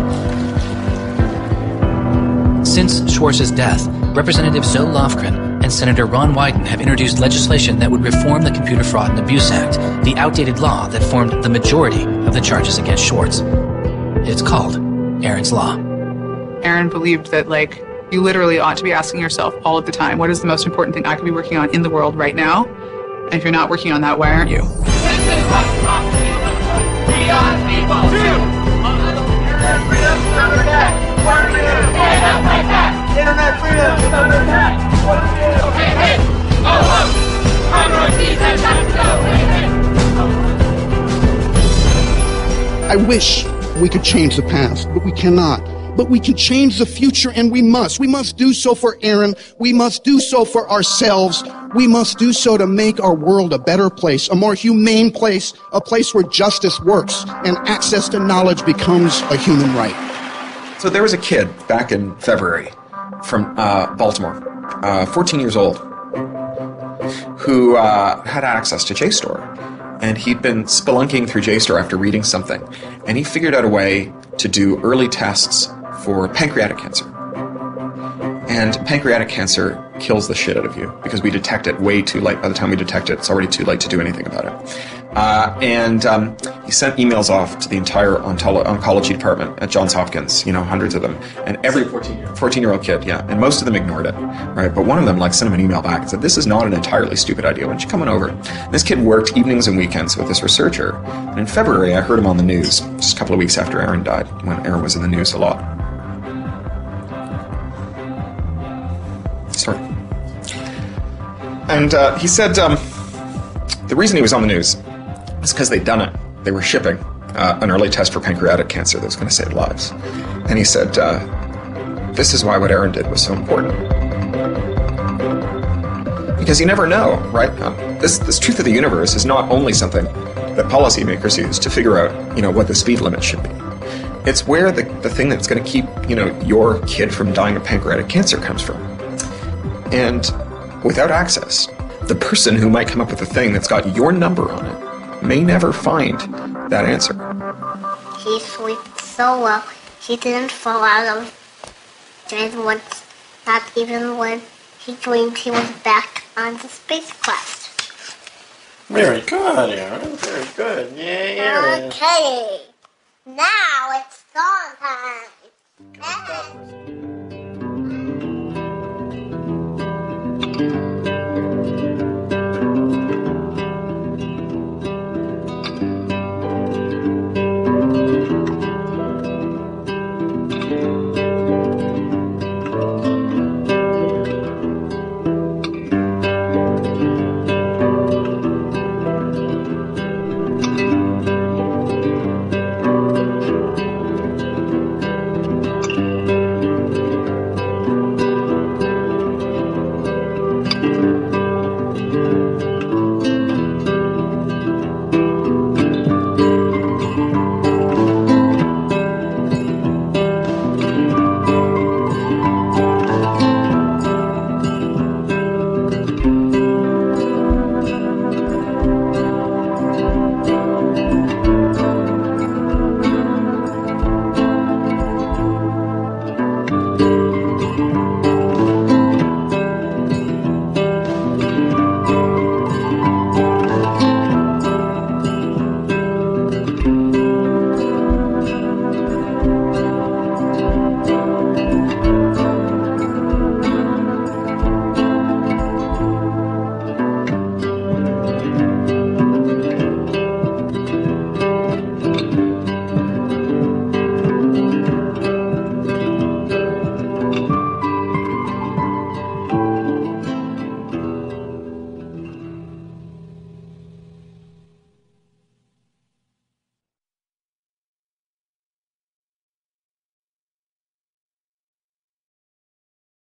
Since Schwartz's death, Representative Zoe Lofgren and Senator Ron Wyden have introduced legislation that would reform the Computer Fraud and Abuse Act, the outdated law that formed the majority of the charges against Swartz. It's called Aaron's Law. Aaron believed that, you literally ought to be asking yourself all of the time, what is the most important thing I could be working on in the world right now? And if you're not working on that, why aren't you? Internet freedom is under attack. What do we do? Hey, hey! I wish we could change the past, but we cannot. But we can change the future, and we must. We must do so for Aaron. We must do so for ourselves. We must do so to make our world a better place, a more humane place, a place where justice works and access to knowledge becomes a human right. So there was a kid back in February from Baltimore, 14 years old, who had access to JSTOR. And he'd been spelunking through JSTOR after reading something. And he figured out a way to do early tests for pancreatic cancer. And pancreatic cancer kills the shit out of you because we detect it way too late. By the time we detect it, it's already too late to do anything about it. He sent emails off to the entire oncology department at Johns Hopkins, hundreds of them. And every 14-year-old kid, yeah. And most of them ignored it, right? But one of them, sent him an email back and said, this is not an entirely stupid idea. Why don't you come on over? And this kid worked evenings and weekends with this researcher. And in February, I heard him on the news, just a couple of weeks after Aaron died, when Aaron was in the news a lot. Sorry. And he said the reason he was on the news is because they'd done it. They were shipping an early test for pancreatic cancer that was going to save lives. And he said, this is why what Aaron did was so important. Because you never know, right? This truth of the universe is not only something that policymakers use to figure out, what the speed limit should be. It's where the thing that's going to keep, your kid from dying of pancreatic cancer comes from. And without access, the person who might come up with the thing that's got your number on it may never find that answer. He slept so well, he didn't fall out of bed once, not even when he dreamed he was back on the spacecraft. Very good, Aaron. Very good. Yeah. Okay, now it's song time.